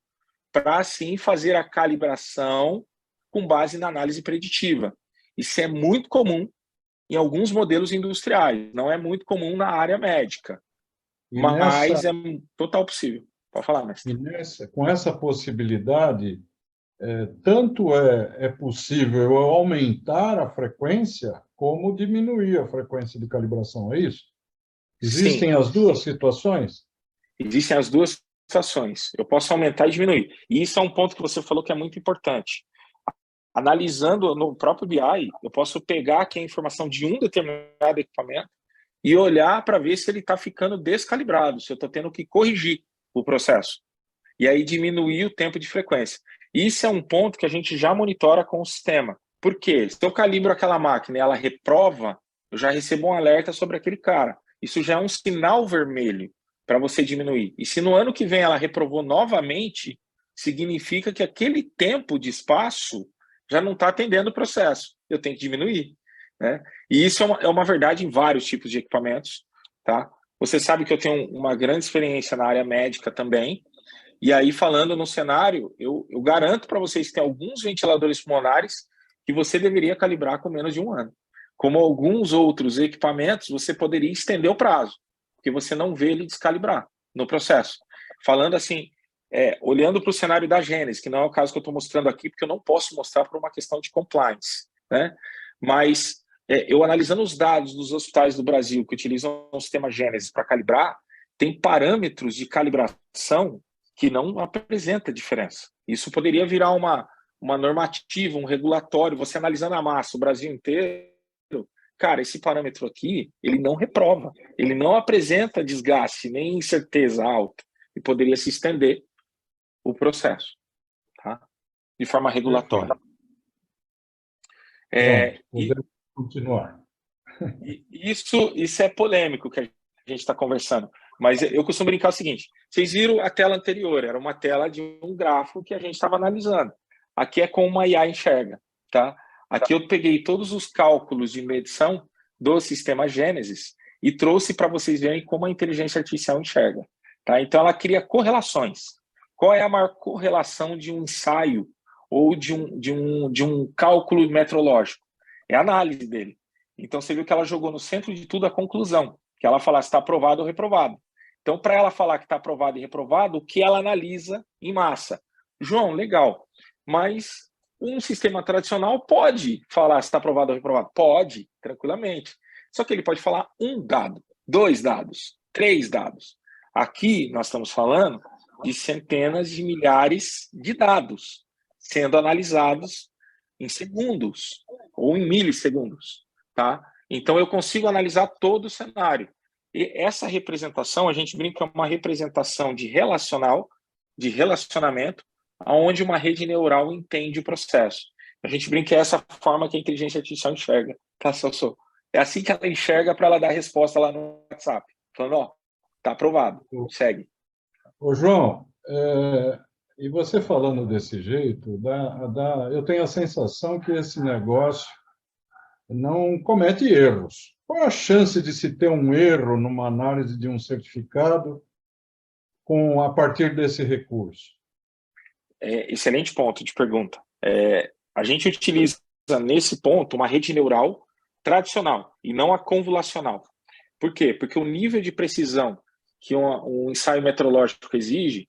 para assim fazer a calibração com base na análise preditiva. Isso é muito comum em alguns modelos industriais, não é muito comum na área médica, mas é total possível. Pode falar, mestre. Com essa possibilidade, tanto é possível eu aumentar a frequência como diminuir a frequência de calibração, é isso? Existem Sim, as duas situações? existem as duas situações. Eu posso aumentar e diminuir. E isso é um ponto que você falou que é muito importante. Analisando no próprio BI, eu posso pegar aqui a informação de um determinado equipamento e olhar para ver se ele está ficando descalibrado, se eu estou tendo que corrigir o processo. E aí diminuir o tempo de frequência. Isso é um ponto que a gente já monitora com o sistema. Por quê? Se eu calibro aquela máquina e ela reprova, eu já recebo um alerta sobre aquele cara. Isso já é um sinal vermelho para você diminuir. E se no ano que vem ela reprovou novamente, significa que aquele tempo de espaço já não está atendendo o processo. Eu tenho que diminuir. Né? E isso é uma verdade em vários tipos de equipamentos. Tá? Você sabe que eu tenho uma grande experiência na área médica também. E aí, falando no cenário, eu garanto para vocês que tem alguns ventiladores pulmonares que você deveria calibrar com menos de um ano. Como alguns outros equipamentos, você poderia estender o prazo, porque você não vê ele descalibrar no processo. Falando assim, olhando para o cenário da Gênesis, que não é o caso que eu estou mostrando aqui, porque eu não posso mostrar por uma questão de compliance, né? Mas eu analisando os dados dos hospitais do Brasil que utilizam o sistema Gênesis para calibrar, tem parâmetros de calibração que não apresenta diferença. Isso poderia virar uma normativa, um regulatório. Você analisando a massa, o Brasil inteiro, cara, esse parâmetro aqui, ele não reprova, ele não apresenta desgaste, nem incerteza alta, e poderia se estender o processo, tá? De forma regulatória. Podemos continuar. Isso é polêmico que a gente está conversando, mas eu costumo brincar o seguinte: vocês viram a tela anterior, era uma tela de um gráfico que a gente estava analisando. Aqui é como uma IA enxerga, tá? Aqui eu peguei todos os cálculos de medição do sistema Gênesis e trouxe para vocês verem como a inteligência artificial enxerga, tá? Então ela cria correlações. Qual é a maior correlação de um ensaio ou de um cálculo metrológico? É a análise dele. Então você viu que ela jogou no centro de tudo a conclusão, que ela fala se está aprovado ou reprovado. Então, para ela falar que está aprovado e reprovado, o que ela analisa em massa? João, legal, mas um sistema tradicional pode falar se está aprovado ou reprovado? Pode, tranquilamente. Só que ele pode falar um dado, 2 dados, 3 dados. Aqui nós estamos falando de centenas de milhares de dados sendo analisados em segundos ou em milissegundos. Tá? Então, eu consigo analisar todo o cenário. E essa representação, a gente brinca, é uma representação de relacionamento, onde uma rede neural entende o processo. A gente brinca que é essa forma que a inteligência artificial enxerga. Tá, Celso? É assim que ela enxerga para ela dar a resposta lá no WhatsApp. Falando, ó, tá aprovado, segue. Ô, João, e você falando desse jeito, eu tenho a sensação que esse negócio não comete erros. Qual a chance de se ter um erro numa análise de um certificado a partir desse recurso? Excelente ponto de pergunta. A gente utiliza nesse ponto uma rede neural tradicional e não a convolucional. Por quê? Porque o nível de precisão que um ensaio metrológico exige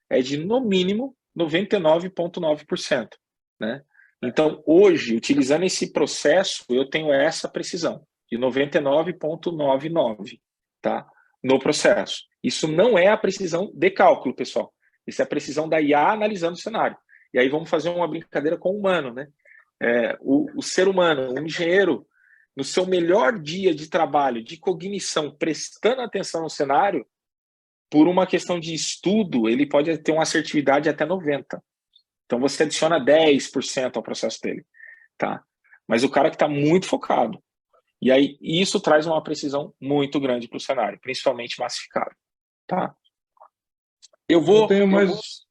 é de, no mínimo, 99,9%. Né? Então, hoje, utilizando esse processo, eu tenho essa precisão de 99,99%, tá? No processo. Isso não é a precisão de cálculo, pessoal. Isso é a precisão da IA analisando o cenário. E aí vamos fazer uma brincadeira com o humano, né? O ser humano, o engenheiro, no seu melhor dia de trabalho, de cognição, prestando atenção no cenário, por uma questão de estudo, ele pode ter uma assertividade até 90%. Então, você adiciona 10% ao processo dele, tá? Mas o cara que está muito focado. E aí, isso traz uma precisão muito grande para o cenário, principalmente massificado, tá? Eu tenho mais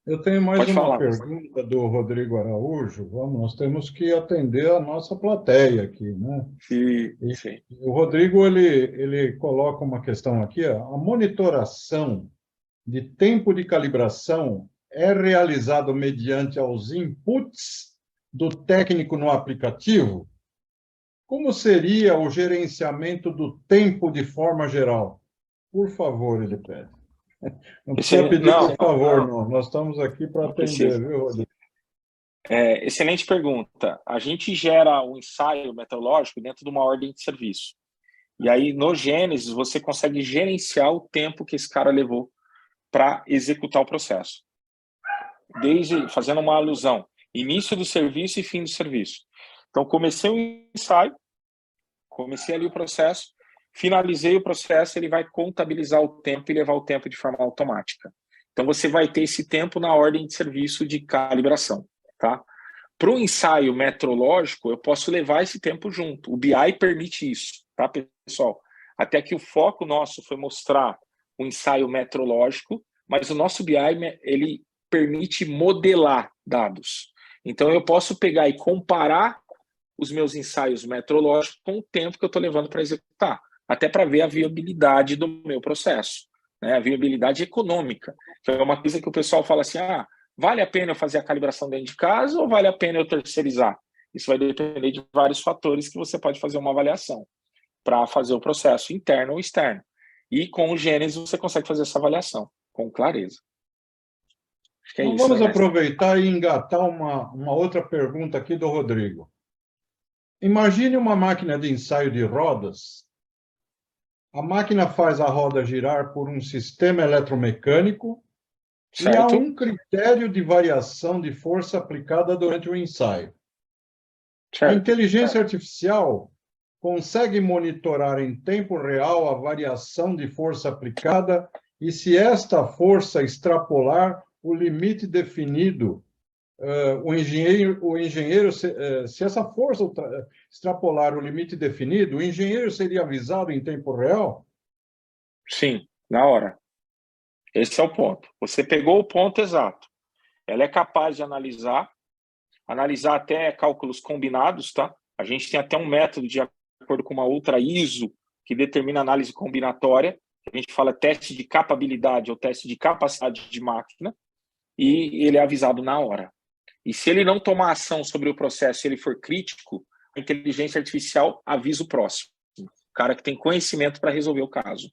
uma falar, pergunta do Rodrigo Araújo. Nós temos que atender a nossa plateia aqui, né? Sim. O Rodrigo, ele coloca uma questão aqui, ó. A monitoração de tempo de calibração é realizado mediante os inputs do técnico no aplicativo? Como seria o gerenciamento do tempo de forma geral? Por favor, ele pede. Não precisa pedir por favor, não. Nós estamos aqui para atender, viu, Rodrigo? Excelente pergunta. A gente gera um ensaio meteorológico dentro de uma ordem de serviço. E aí, no Gênesis, você consegue gerenciar o tempo que esse cara levou para executar o processo. Fazendo uma alusão, início do serviço e fim do serviço. Então, comecei o ensaio, comecei ali o processo, finalizei o processo, ele vai contabilizar o tempo e levar o tempo de forma automática. Então, você vai ter esse tempo na ordem de serviço de calibração, tá? Para o ensaio metrológico, eu posso levar esse tempo junto. O BI permite isso, tá, pessoal? Até que o foco nosso foi mostrar o ensaio metrológico, mas o nosso BI, ele permite modelar dados. Então, eu posso pegar e comparar os meus ensaios metrológicos com o tempo que eu estou levando para executar, até para ver a viabilidade do meu processo, né? A viabilidade econômica, que é uma coisa que o pessoal fala assim, vale a pena eu fazer a calibração dentro de casa ou vale a pena eu terceirizar? Isso vai depender de vários fatores que você pode fazer uma avaliação para fazer o processo interno ou externo. E com o Gênesis você consegue fazer essa avaliação com clareza. Acho que é então, isso, vamos né, aproveitar e engatar uma outra pergunta aqui do Rodrigo. Imagine uma máquina de ensaio de rodas. A máquina faz a roda girar por um sistema eletromecânico e há certo? um critério de variação de força aplicada durante o ensaio. A Certo. inteligência artificial consegue monitorar em tempo real a variação de força aplicada e, se esta força extrapolar o limite definido, se essa força extrapolar o limite definido, o engenheiro seria avisado em tempo real? Sim, na hora. Esse é o ponto. Você pegou o ponto exato. Ela é capaz de analisar até cálculos combinados, tá? A gente tem até um método de acordo com uma outra ISO que determina análise combinatória. A gente fala teste de capabilidade ou teste de capacidade de máquina e ele é avisado na hora. E se ele não tomar ação sobre o processo, se ele for crítico, a inteligência artificial avisa o próximo, o cara que tem conhecimento para resolver o caso.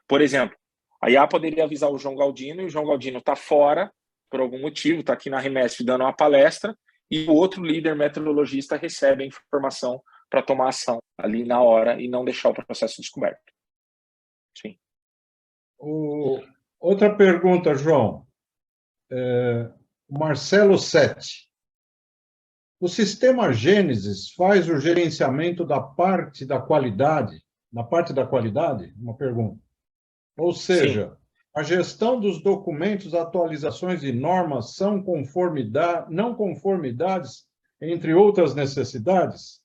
Por exemplo, a IA poderia avisar o João Galdino, e o João Galdino está fora, por algum motivo, está aqui na Remesp dando uma palestra, e o outro líder meteorologista recebe a informação para tomar ação ali na hora e não deixar o processo descoberto. Sim. Outra pergunta, João. Marcelo Sete. O sistema Gênesis faz o gerenciamento da parte da qualidade? Na parte da qualidade? Uma pergunta. Ou seja, a gestão dos documentos, atualizações e normas são não conformidades, entre outras necessidades?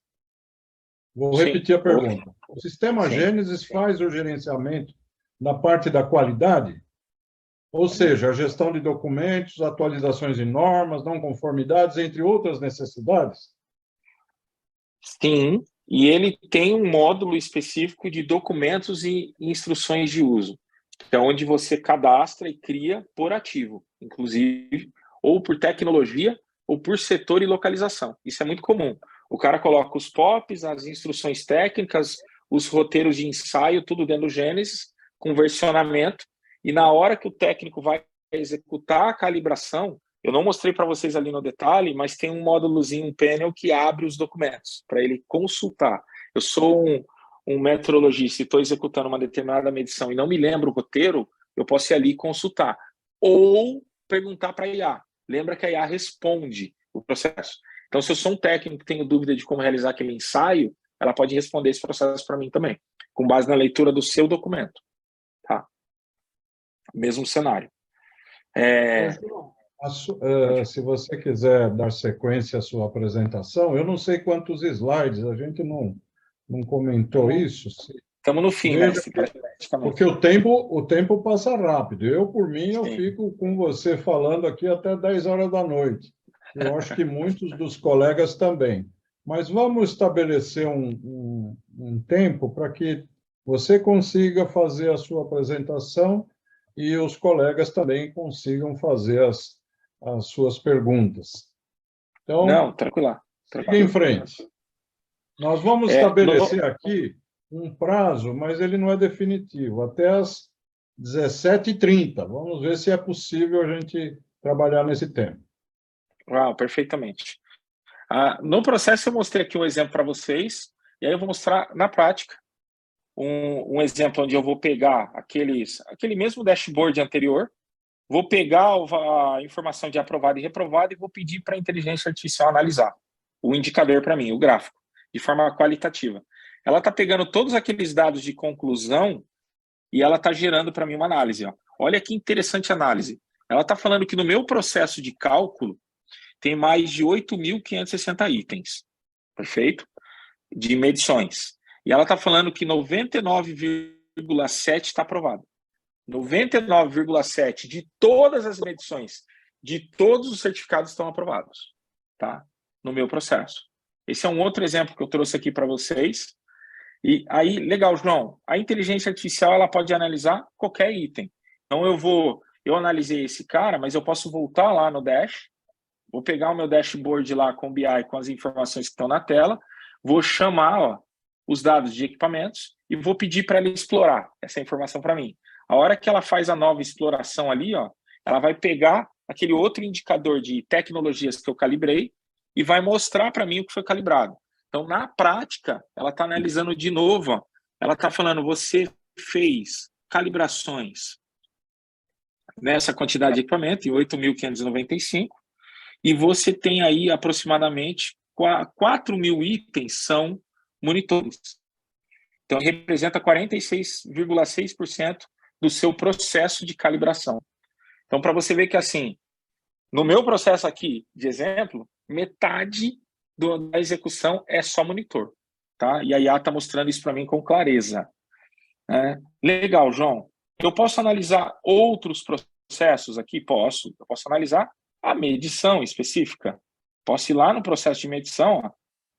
Vou repetir a pergunta. O sistema Gênesis faz o gerenciamento na parte da qualidade? Ou seja, a gestão de documentos, atualizações de normas, não conformidades, entre outras necessidades? Sim, e ele tem um módulo específico de documentos e instruções de uso, que é onde você cadastra e cria por ativo, inclusive, ou por tecnologia, ou por setor e localização. Isso é muito comum. O cara coloca os POPs, as instruções técnicas, os roteiros de ensaio, tudo dentro do Gênesis, com versionamento, e na hora que o técnico vai executar a calibração, eu não mostrei para vocês ali no detalhe, mas tem um módulozinho, um panel que abre os documentos para ele consultar. Eu sou um meteorologista e estou executando uma determinada medição e não me lembro o roteiro, eu posso ir ali e consultar. Ou perguntar para a IA. Lembra que a IA responde o processo. Então, se eu sou um técnico que tenho dúvida de como realizar aquele ensaio, ela pode responder esse processo para mim também, com base na leitura do seu documento. Tá? Mesmo cenário. Se você quiser dar sequência à sua apresentação, eu não sei quantos slides, a gente não comentou isso. Estamos no fim, Veja, porque o tempo passa rápido. Eu, por mim, eu fico com você falando aqui até 10 horas da noite. Eu acho que muitos dos colegas também. Mas vamos estabelecer um tempo para que você consiga fazer a sua apresentação e os colegas também consigam fazer as suas perguntas. Então, não, tranquilo. Siga em frente. Nós vamos estabelecer aqui um prazo, mas ele não é definitivo, até às 17h30. Vamos ver se é possível a gente trabalhar nesse tempo. Uau, perfeitamente. No processo, eu mostrei aqui um exemplo para vocês, e aí eu vou mostrar na prática um exemplo onde eu vou pegar aquele mesmo dashboard anterior, vou pegar a informação de aprovado e reprovado e vou pedir para a inteligência artificial analisar o indicador para mim, o gráfico, de forma qualitativa. Ela está pegando todos aqueles dados de conclusão e ela está gerando para mim uma análise. Ó. Olha que interessante análise. Ela está falando que no meu processo de cálculo tem mais de 8.560 itens, perfeito? De medições. E ela está falando que 99,7 está aprovado. 99,7 de todas as medições, de todos os certificados estão aprovados, tá? No meu processo. Esse é um outro exemplo que eu trouxe aqui para vocês. E aí, legal, João, a inteligência artificial ela pode analisar qualquer item. Então eu analisei esse cara, mas eu posso voltar lá no Dash, vou pegar o meu dashboard lá com o BI, com as informações que estão na tela, vou chamar, ó, os dados de equipamentos e vou pedir para ela explorar essa informação para mim. A hora que ela faz a nova exploração ali, ó, ela vai pegar aquele outro indicador de tecnologias que eu calibrei e vai mostrar para mim o que foi calibrado. Então, na prática, ela está analisando de novo, ó, ela está falando, você fez calibrações nessa quantidade de equipamento, em 8.595, e você tem aí aproximadamente 4.000 itens são monitores. Então, representa 46,6% do seu processo de calibração. Então, para você ver que, assim, no meu processo aqui, de exemplo, metade da execução é só monitor. Tá? E a IA está mostrando isso para mim com clareza. Legal, João. Eu posso analisar outros processos aqui? Posso. Eu posso analisar a medição específica. Posso ir lá no processo de medição, ó,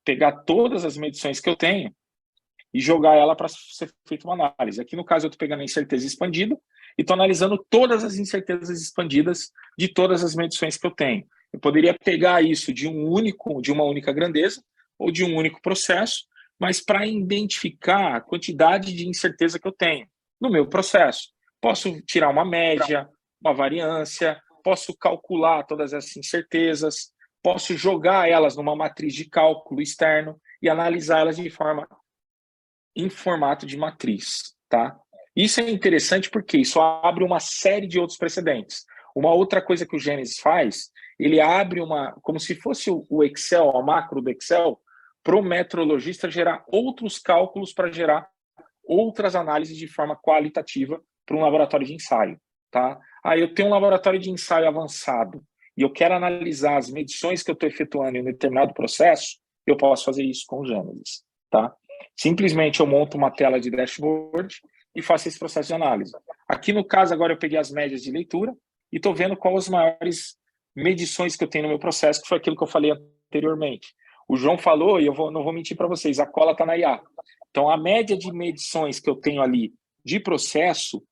pegar todas as medições que eu tenho e jogar ela para ser feita uma análise. Aqui, no caso, eu estou pegando a incerteza expandida e estou analisando todas as incertezas expandidas de todas as medições que eu tenho. Eu poderia pegar isso de uma única grandeza ou de um único processo, mas para identificar a quantidade de incerteza que eu tenho no meu processo. Posso tirar uma média, uma variância, posso calcular todas essas incertezas, posso jogar elas numa matriz de cálculo externo e analisá-las em formato de matriz, tá? Isso é interessante porque isso abre uma série de outros precedentes. Uma outra coisa que o Gênesis faz, ele abre como se fosse o Excel, a macro do Excel, para o metrologista gerar outros cálculos para gerar outras análises de forma qualitativa para um laboratório de ensaio, tá? Eu tenho um laboratório de ensaio avançado e eu quero analisar as medições que eu estou efetuando em um determinado processo, eu posso fazer isso com o Gênesis, tá? Simplesmente eu monto uma tela de dashboard e faço esse processo de análise. Aqui no caso, agora eu peguei as médias de leitura e estou vendo quais as maiores medições que eu tenho no meu processo, que foi aquilo que eu falei anteriormente. O João falou, e não vou mentir para vocês, a cola está na IA. Então, a média de medições que eu tenho ali de processo,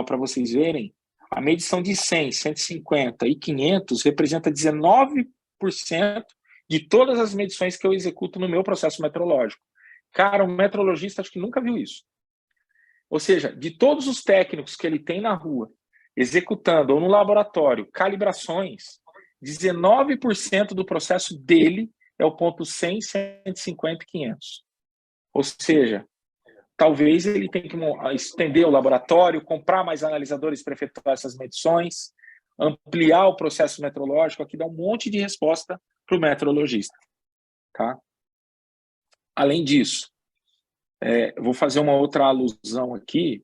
para vocês verem, a medição de 100, 150 e 500 representa 19% de todas as medições que eu executo no meu processo metrológico. Cara, um metrologista acho que nunca viu isso. Ou seja, de todos os técnicos que ele tem na rua, executando ou no laboratório calibrações, 19% do processo dele é o ponto 100, 150 e 500. Ou seja, talvez ele tenha que estender o laboratório, comprar mais analisadores para efetuar essas medições, ampliar o processo metrológico, aqui dá um monte de resposta para o metrologista. Tá? Além disso, eu vou fazer uma outra alusão aqui,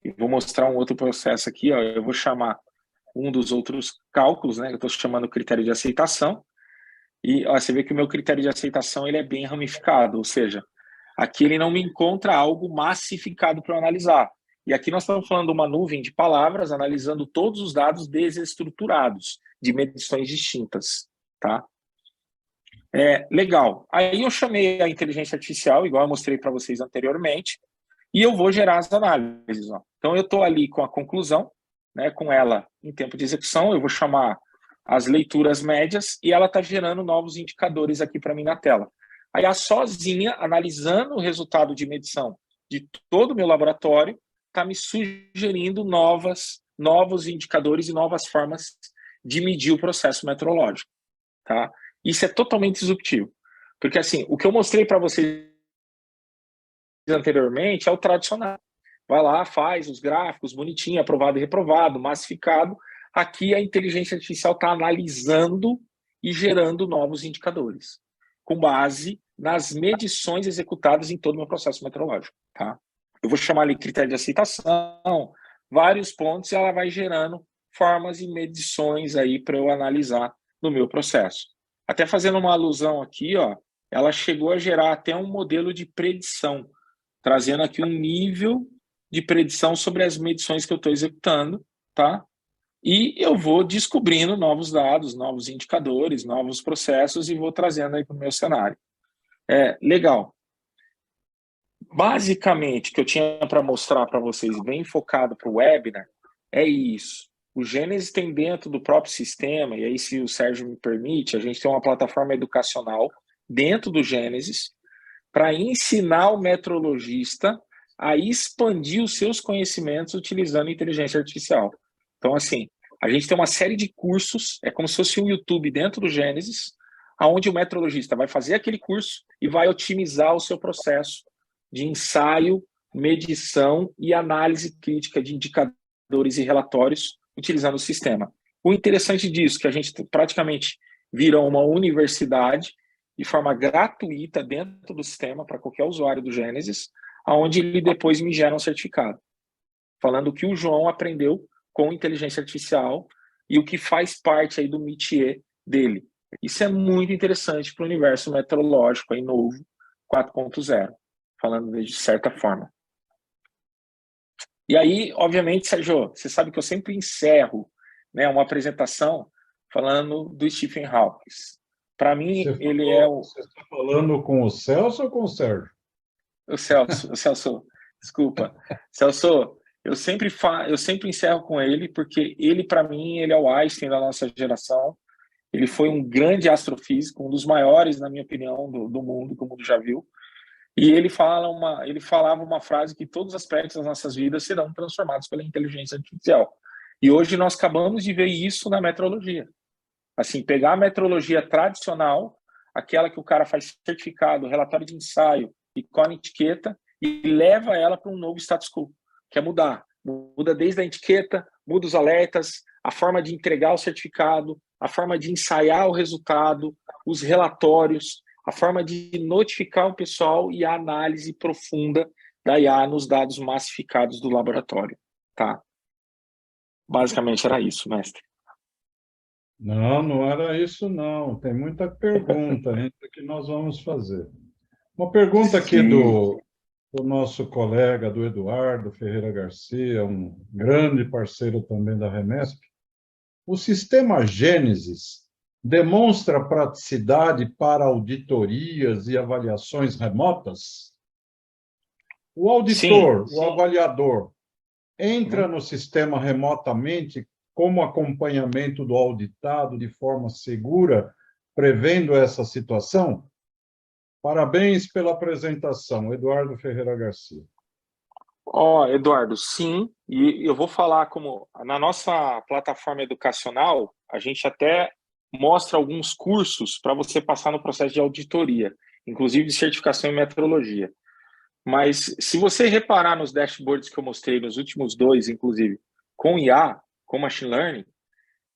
e vou mostrar um outro processo aqui. Ó, eu vou chamar um dos outros cálculos, né? Eu estou chamando critério de aceitação, e ó, você vê que o meu critério de aceitação ele é bem ramificado, ou seja, aqui ele não me encontra algo massificado para eu analisar. E aqui nós estamos falando de uma nuvem de palavras, analisando todos os dados desestruturados, de medições distintas. Tá? Legal. Aí eu chamei a inteligência artificial, igual eu mostrei para vocês anteriormente, e eu vou gerar as análises. Ó. Então eu estou ali com a conclusão, né, com ela em tempo de execução, eu vou chamar as leituras médias e ela está gerando novos indicadores aqui para mim na tela. Aí a sozinha, analisando o resultado de medição de todo o meu laboratório, está me sugerindo novos indicadores e novas formas de medir o processo metrológico. tá? Isso é totalmente disruptivo. Porque, assim, o que eu mostrei para vocês anteriormente é o tradicional. Vai lá, faz os gráficos, bonitinho, aprovado e reprovado, massificado. Aqui a inteligência artificial está analisando e gerando novos indicadores, com base nas medições executadas em todo o meu processo metrológico, tá? Eu vou chamar ali critério de aceitação, vários pontos, e ela vai gerando formas e medições aí para eu analisar no meu processo. Até fazendo uma alusão aqui, ó, ela chegou a gerar até um modelo de predição, trazendo aqui um nível de predição sobre as medições que eu estou executando, tá? E eu vou descobrindo novos dados, novos indicadores, novos processos e vou trazendo aí para o meu cenário. Legal. Basicamente, o que eu tinha para mostrar para vocês, bem focado para o webinar, é isso. O Gênesis tem dentro do próprio sistema, e aí, se o Sérgio me permite, a gente tem uma plataforma educacional dentro do Gênesis para ensinar o metrologista a expandir os seus conhecimentos utilizando inteligência artificial. Então, assim, a gente tem uma série de cursos, é como se fosse um YouTube dentro do Gênesis, onde o metrologista vai fazer aquele curso e vai otimizar o seu processo de ensaio, medição e análise crítica de indicadores e relatórios utilizando o sistema. O interessante disso é que a gente praticamente virou uma universidade de forma gratuita dentro do sistema para qualquer usuário do Gênesis, onde ele depois me gera um certificado, falando o que o João aprendeu com inteligência artificial e o que faz parte aí do métier dele. Isso é muito interessante para o universo metrológico aí novo, 4.0, falando de certa forma. E aí, obviamente, Sérgio, você sabe que eu sempre encerro, né, uma apresentação falando do Stephen Hawking. Para mim, ele é o... Você está falando com o Celso ou com o Sérgio? O Celso, desculpa. Celso, eu sempre encerro com ele, porque ele, para mim, ele é o Einstein da nossa geração. Ele foi um grande astrofísico, um dos maiores, na minha opinião, do mundo, que o mundo já viu. E ele falava uma frase que todos os aspectos das nossas vidas serão transformados pela inteligência artificial. E hoje nós acabamos de ver isso na metrologia. Assim, pegar a metrologia tradicional, aquela que o cara faz certificado, relatório de ensaio e com a etiqueta, e leva ela para um novo status quo, que é mudar. Muda desde a etiqueta, muda os alertas, a forma de entregar o certificado, a forma de ensaiar o resultado, os relatórios, a forma de notificar o pessoal e a análise profunda da IA nos dados massificados do laboratório, tá? Basicamente era isso, mestre. Não, não era isso, não. Tem muita pergunta ainda que nós vamos fazer. Uma pergunta aqui do nosso colega, do Eduardo Ferreira Garcia, um grande parceiro também da Remesp. O sistema Gênesis demonstra praticidade para auditorias e avaliações remotas? O auditor, o avaliador, entra no sistema remotamente como acompanhamento do auditado de forma segura, prevendo essa situação? Parabéns pela apresentação, Eduardo Ferreira Garcia. Eduardo, sim, e eu vou falar como na nossa plataforma educacional, a gente até mostra alguns cursos para você passar no processo de auditoria, inclusive de certificação em metrologia. Mas se você reparar nos dashboards que eu mostrei nos últimos 2, inclusive, com IA, com Machine Learning,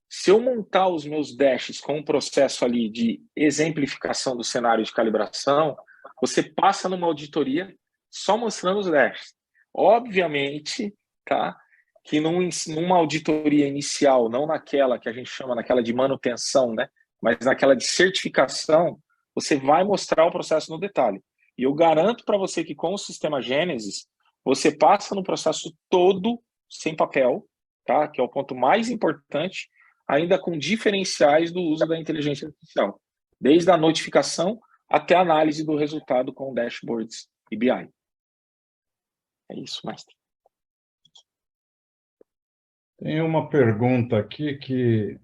se eu montar os meus dashes com um processo ali de exemplificação do cenário de calibração, você passa numa auditoria só mostrando os dashes. Obviamente, tá, que numa auditoria inicial, não naquela que a gente chama naquela de manutenção, né, mas naquela de certificação, você vai mostrar o processo no detalhe. E eu garanto para você que com o sistema Gênesis, você passa no processo todo sem papel, tá, que é o ponto mais importante, ainda com diferenciais do uso da inteligência artificial, desde a notificação até a análise do resultado com dashboards e BI. É isso, mestre. Tem uma pergunta aqui que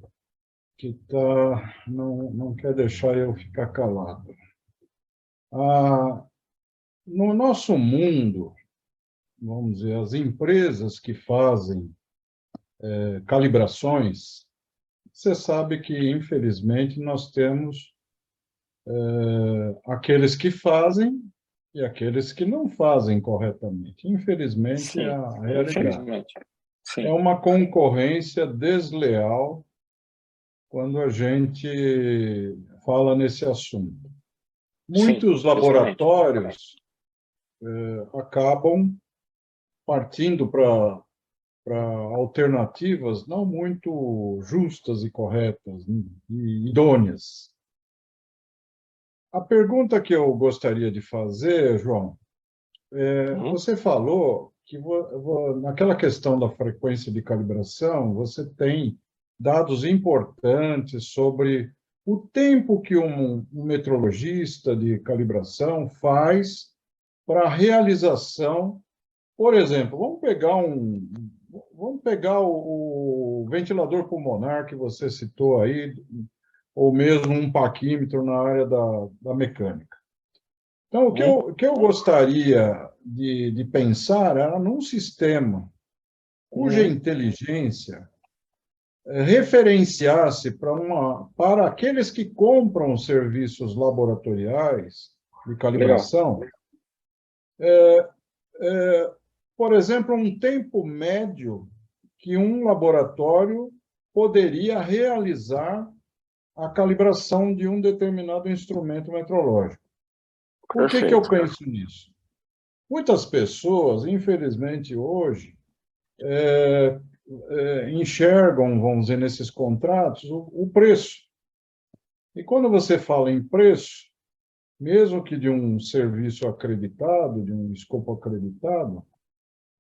não quer deixar eu ficar calado. No nosso mundo, vamos dizer, as empresas que fazem calibrações você sabe que, infelizmente, nós temos aqueles que fazem e aqueles que não fazem corretamente. Infelizmente, é Sim, a realidade. infelizmente. É Sim, uma concorrência desleal quando a gente fala nesse assunto. sim, Muitos justamente. laboratórios acabam partindo para alternativas não muito justas e corretas e idôneas. A pergunta que eu gostaria de fazer, João, Uhum. você falou que naquela questão da frequência de calibração, você tem dados importantes sobre o tempo que um metrologista de calibração faz para a realização. Por exemplo, vamos pegar o ventilador pulmonar que você citou aí, ou mesmo um paquímetro na área da mecânica. Então, Uhum. o que eu gostaria de pensar era num sistema cuja Uhum. inteligência referenciasse para aqueles que compram serviços laboratoriais de Legal. calibração, por exemplo, um tempo médio que um laboratório poderia realizar a calibração de um determinado instrumento metrológico. Por que eu Perfeito. penso nisso? Muitas pessoas, infelizmente, hoje, enxergam, vamos dizer, nesses contratos, o preço. E quando você fala em preço, mesmo que de um serviço acreditado, de um escopo acreditado,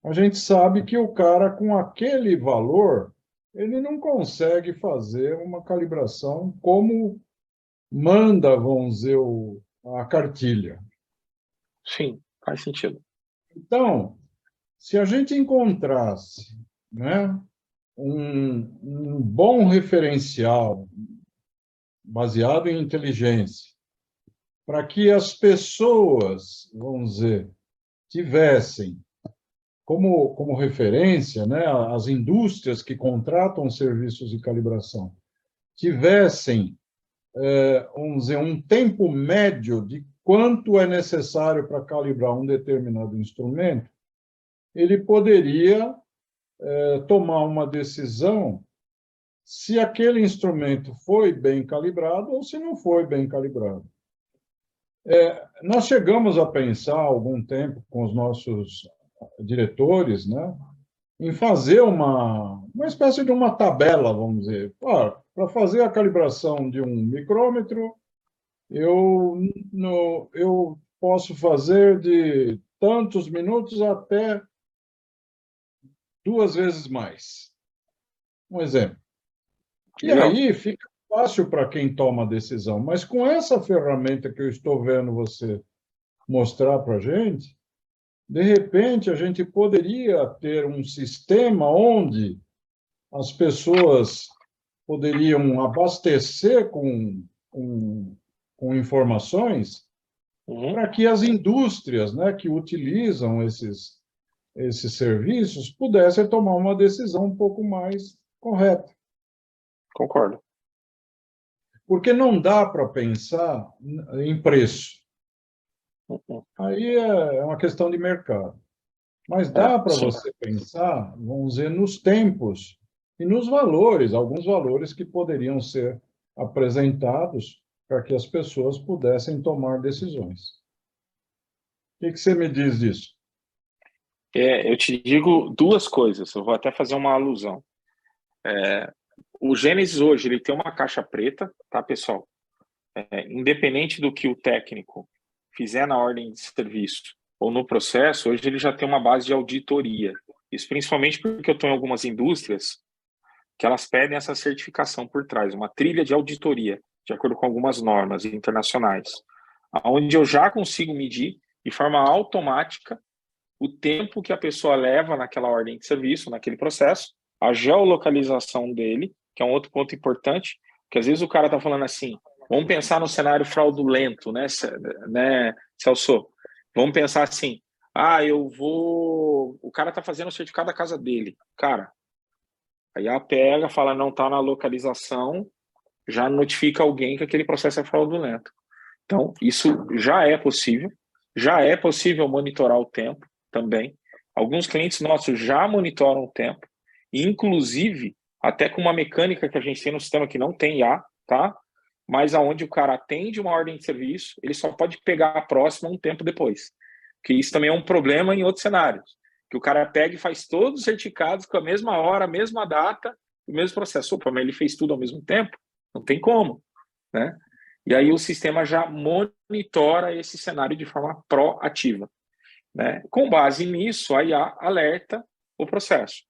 a gente sabe que o cara, com aquele valor, ele não consegue fazer uma calibração como manda, vamos dizer, a cartilha. Sim, faz sentido. Então, se a gente encontrasse, né, um bom referencial baseado em inteligência, para que as pessoas, vamos dizer, tivessem como referência, né, as indústrias que contratam serviços de calibração, tivessem, vamos dizer, um tempo médio de quanto é necessário para calibrar um determinado instrumento, ele poderia tomar uma decisão se aquele instrumento foi bem calibrado ou se não foi bem calibrado. Nós chegamos a pensar há algum tempo com os nossos diretores, né, em fazer uma espécie de uma tabela, vamos dizer. Para fazer a calibração de um micrômetro, eu posso fazer de tantos minutos até 2 vezes mais. Um exemplo. E Legal. aí fica fácil para quem toma a decisão, mas com essa ferramenta que eu estou vendo você mostrar para a gente, de repente a gente poderia ter um sistema onde as pessoas poderiam abastecer com informações Uhum. para que as indústrias, né, que utilizam esses serviços pudessem tomar uma decisão um pouco mais correta. Concordo. Porque não dá para pensar em preço. Uhum. Aí é uma questão de mercado. Mas É, dá para sim. você pensar, vamos dizer, nos tempos e nos valores, alguns valores que poderiam ser apresentados para que as pessoas pudessem tomar decisões. O que você me diz disso? Eu te digo duas coisas. Eu vou até fazer uma alusão. O Gênesis hoje ele tem uma caixa preta, tá, pessoal? Independente do que o técnico fizer na ordem de serviço ou no processo, hoje ele já tem uma base de auditoria. Isso principalmente porque eu estou em algumas indústrias que elas pedem essa certificação por trás, uma trilha de auditoria, de acordo com algumas normas internacionais, onde eu já consigo medir de forma automática o tempo que a pessoa leva naquela ordem de serviço, naquele processo, a geolocalização dele, que é um outro ponto importante, que às vezes o cara está falando assim, vamos pensar no cenário fraudulento, né, Celso? Vamos pensar assim, o cara está fazendo o certificado da casa dele. Cara, A IA pega, fala não está na localização, já notifica alguém que aquele processo é fraudulento. Então, isso já é possível monitorar o tempo também. Alguns clientes nossos já monitoram o tempo, inclusive até com uma mecânica que a gente tem no sistema que não tem IA, tá? Mas aonde o cara atende uma ordem de serviço, ele só pode pegar a próxima um tempo depois. Que isso também é um problema em outros cenários. Que o cara pega e faz todos os certificados com a mesma hora, a mesma data, o mesmo processo. Opa, mas ele fez tudo ao mesmo tempo? Não tem como, né? E aí o sistema já monitora esse cenário de forma proativa, né? Com base nisso, a IA alerta o processo.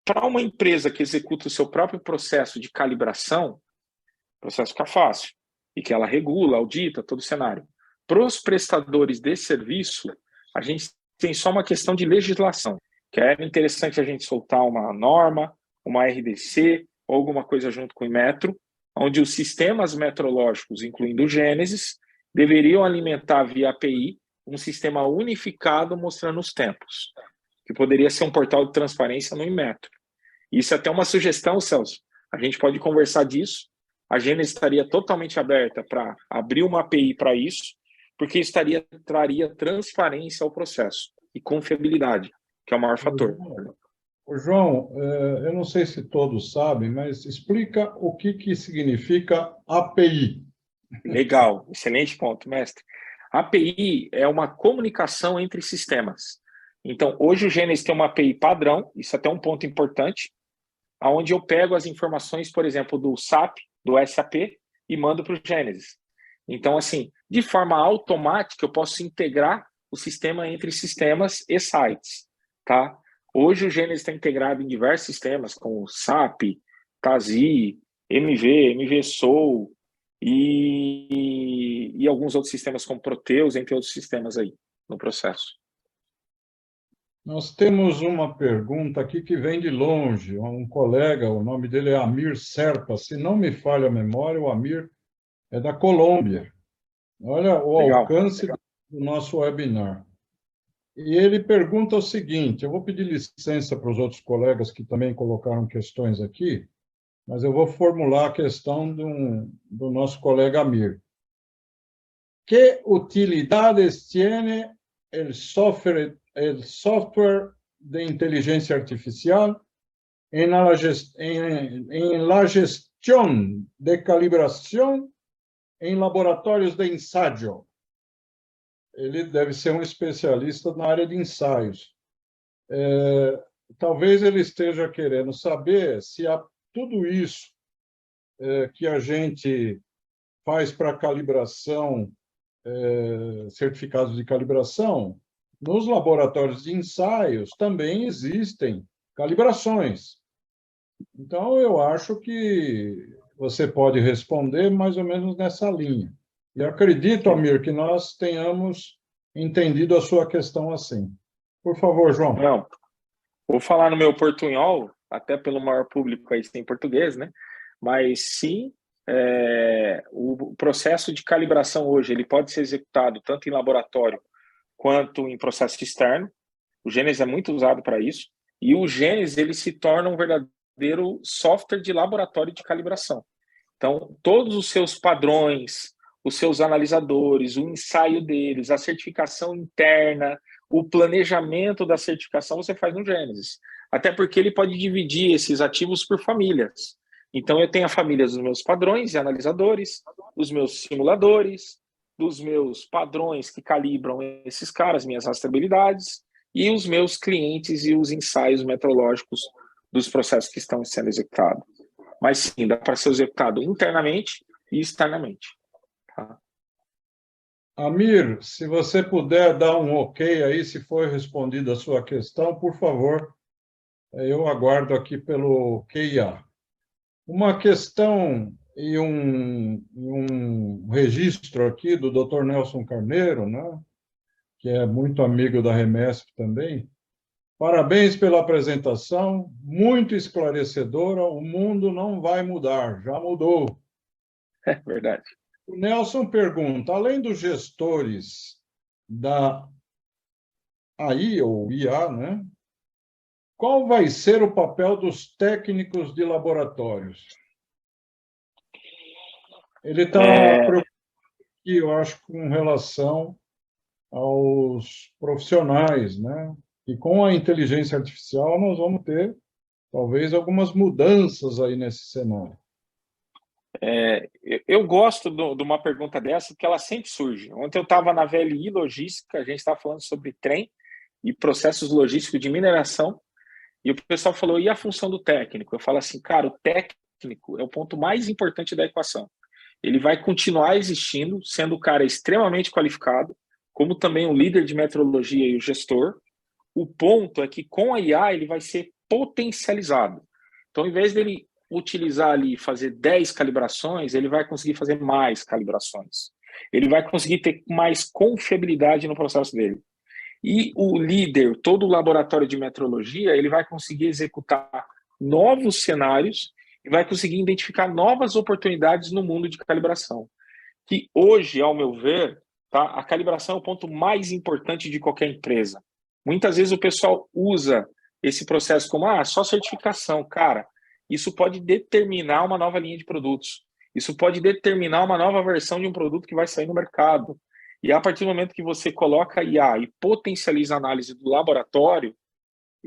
Para uma empresa que executa o seu próprio processo de calibração, o processo fica fácil, e que ela regula, audita todo o cenário. Para os prestadores de serviço, a gente tem só uma questão de legislação, que é interessante a gente soltar uma norma, uma RDC, ou alguma coisa junto com o Inmetro, onde os sistemas metrológicos, incluindo o Gênesis, deveriam alimentar via API um sistema unificado mostrando os tempos, que poderia ser um portal de transparência no Inmetro. Isso é até uma sugestão, Celso. A gente pode conversar disso. A Gênesis estaria totalmente aberta para abrir uma API para isso, porque isso traria transparência ao processo e confiabilidade, que é o maior fator. João, eu não sei se todos sabem, mas explica o que significa API. Legal, excelente ponto, mestre. API é uma comunicação entre sistemas. Então, hoje o Gênesis tem uma API padrão, isso é até um ponto importante, onde eu pego as informações, por exemplo, do SAP, do SAP, e mando para o Gênesis. Então, assim, de forma automática, eu posso integrar o sistema entre sistemas e sites, tá? Hoje o Gênesis está integrado em diversos sistemas, como SAP, TASI, MVSoul e alguns outros sistemas como Proteus, entre outros sistemas aí no processo. Nós temos uma pergunta aqui que vem de longe. Um colega, o nome dele é Amir Serpa. Se não me falha a memória, o Amir é da Colômbia. Olha o alcance do nosso webinar. E ele pergunta o seguinte, eu vou pedir licença para os outros colegas que também colocaram questões aqui, mas eu vou formular a questão do nosso colega Amir. Que utilidades tiene el software de inteligência artificial en la gestión de calibración em laboratórios de ensaio? Ele deve ser um especialista na área de ensaios. Talvez ele esteja querendo saber se há tudo isso que a gente faz para calibração, certificados de calibração, nos laboratórios de ensaios também existem calibrações. Então, eu acho que você pode responder mais ou menos nessa linha. E acredito, Amir, que nós tenhamos entendido a sua questão assim. Por favor, João. Não, vou falar no meu portunhol, até pelo maior público aí em português, né? Mas sim, o processo de calibração hoje ele pode ser executado tanto em laboratório quanto em processo externo. O Gênesis é muito usado para isso. E o Gênesis ele se torna um verdadeiro software de laboratório de calibração. Então, todos os seus padrões, os seus analisadores, o ensaio deles, a certificação interna, o planejamento da certificação você faz no Gênesis. Até porque ele pode dividir esses ativos por famílias. Então, eu tenho a família dos meus padrões e analisadores, os meus simuladores, dos meus padrões que calibram esses caras, minhas rastreabilidades, e os meus clientes e os ensaios metrológicos dos processos que estão sendo executados. Mas sim, dá para ser executado internamente e externamente. Tá? Amir, se você puder dar um ok aí, se foi respondida a sua questão, por favor, eu aguardo aqui pelo QIA. Uma questão e um registro aqui do Dr. Nelson Carneiro, né, que é muito amigo da Remesp também. Parabéns pela apresentação, muito esclarecedora. O mundo não vai mudar, já mudou. É verdade. O Nelson pergunta, além dos gestores da AI ou IA, né, qual vai ser o papel dos técnicos de laboratórios? Ele está preocupado, eu acho, com relação aos profissionais, né? E com a inteligência artificial nós vamos ter, talvez, algumas mudanças aí nesse cenário. Eu gosto de uma pergunta dessa, porque ela sempre surge. Ontem eu estava na VLI Logística, a gente estava falando sobre trem e processos logísticos de mineração, e o pessoal falou, e a função do técnico? Eu falo assim, cara, o técnico é o ponto mais importante da equação. Ele vai continuar existindo, sendo o cara extremamente qualificado, como também o líder de metrologia e o gestor. O ponto é que com a IA ele vai ser potencializado. Então, em vez dele utilizar ali, fazer 10 calibrações, ele vai conseguir fazer mais calibrações. Ele vai conseguir ter mais confiabilidade no processo dele. E o líder, todo o laboratório de metrologia, ele vai conseguir executar novos cenários e vai conseguir identificar novas oportunidades no mundo de calibração. Que hoje, ao meu ver, tá, a calibração é o ponto mais importante de qualquer empresa. Muitas vezes o pessoal usa esse processo como só certificação. Cara, isso pode determinar uma nova linha de produtos. Isso pode determinar uma nova versão de um produto que vai sair no mercado. E a partir do momento que você coloca IA e potencializa a análise do laboratório,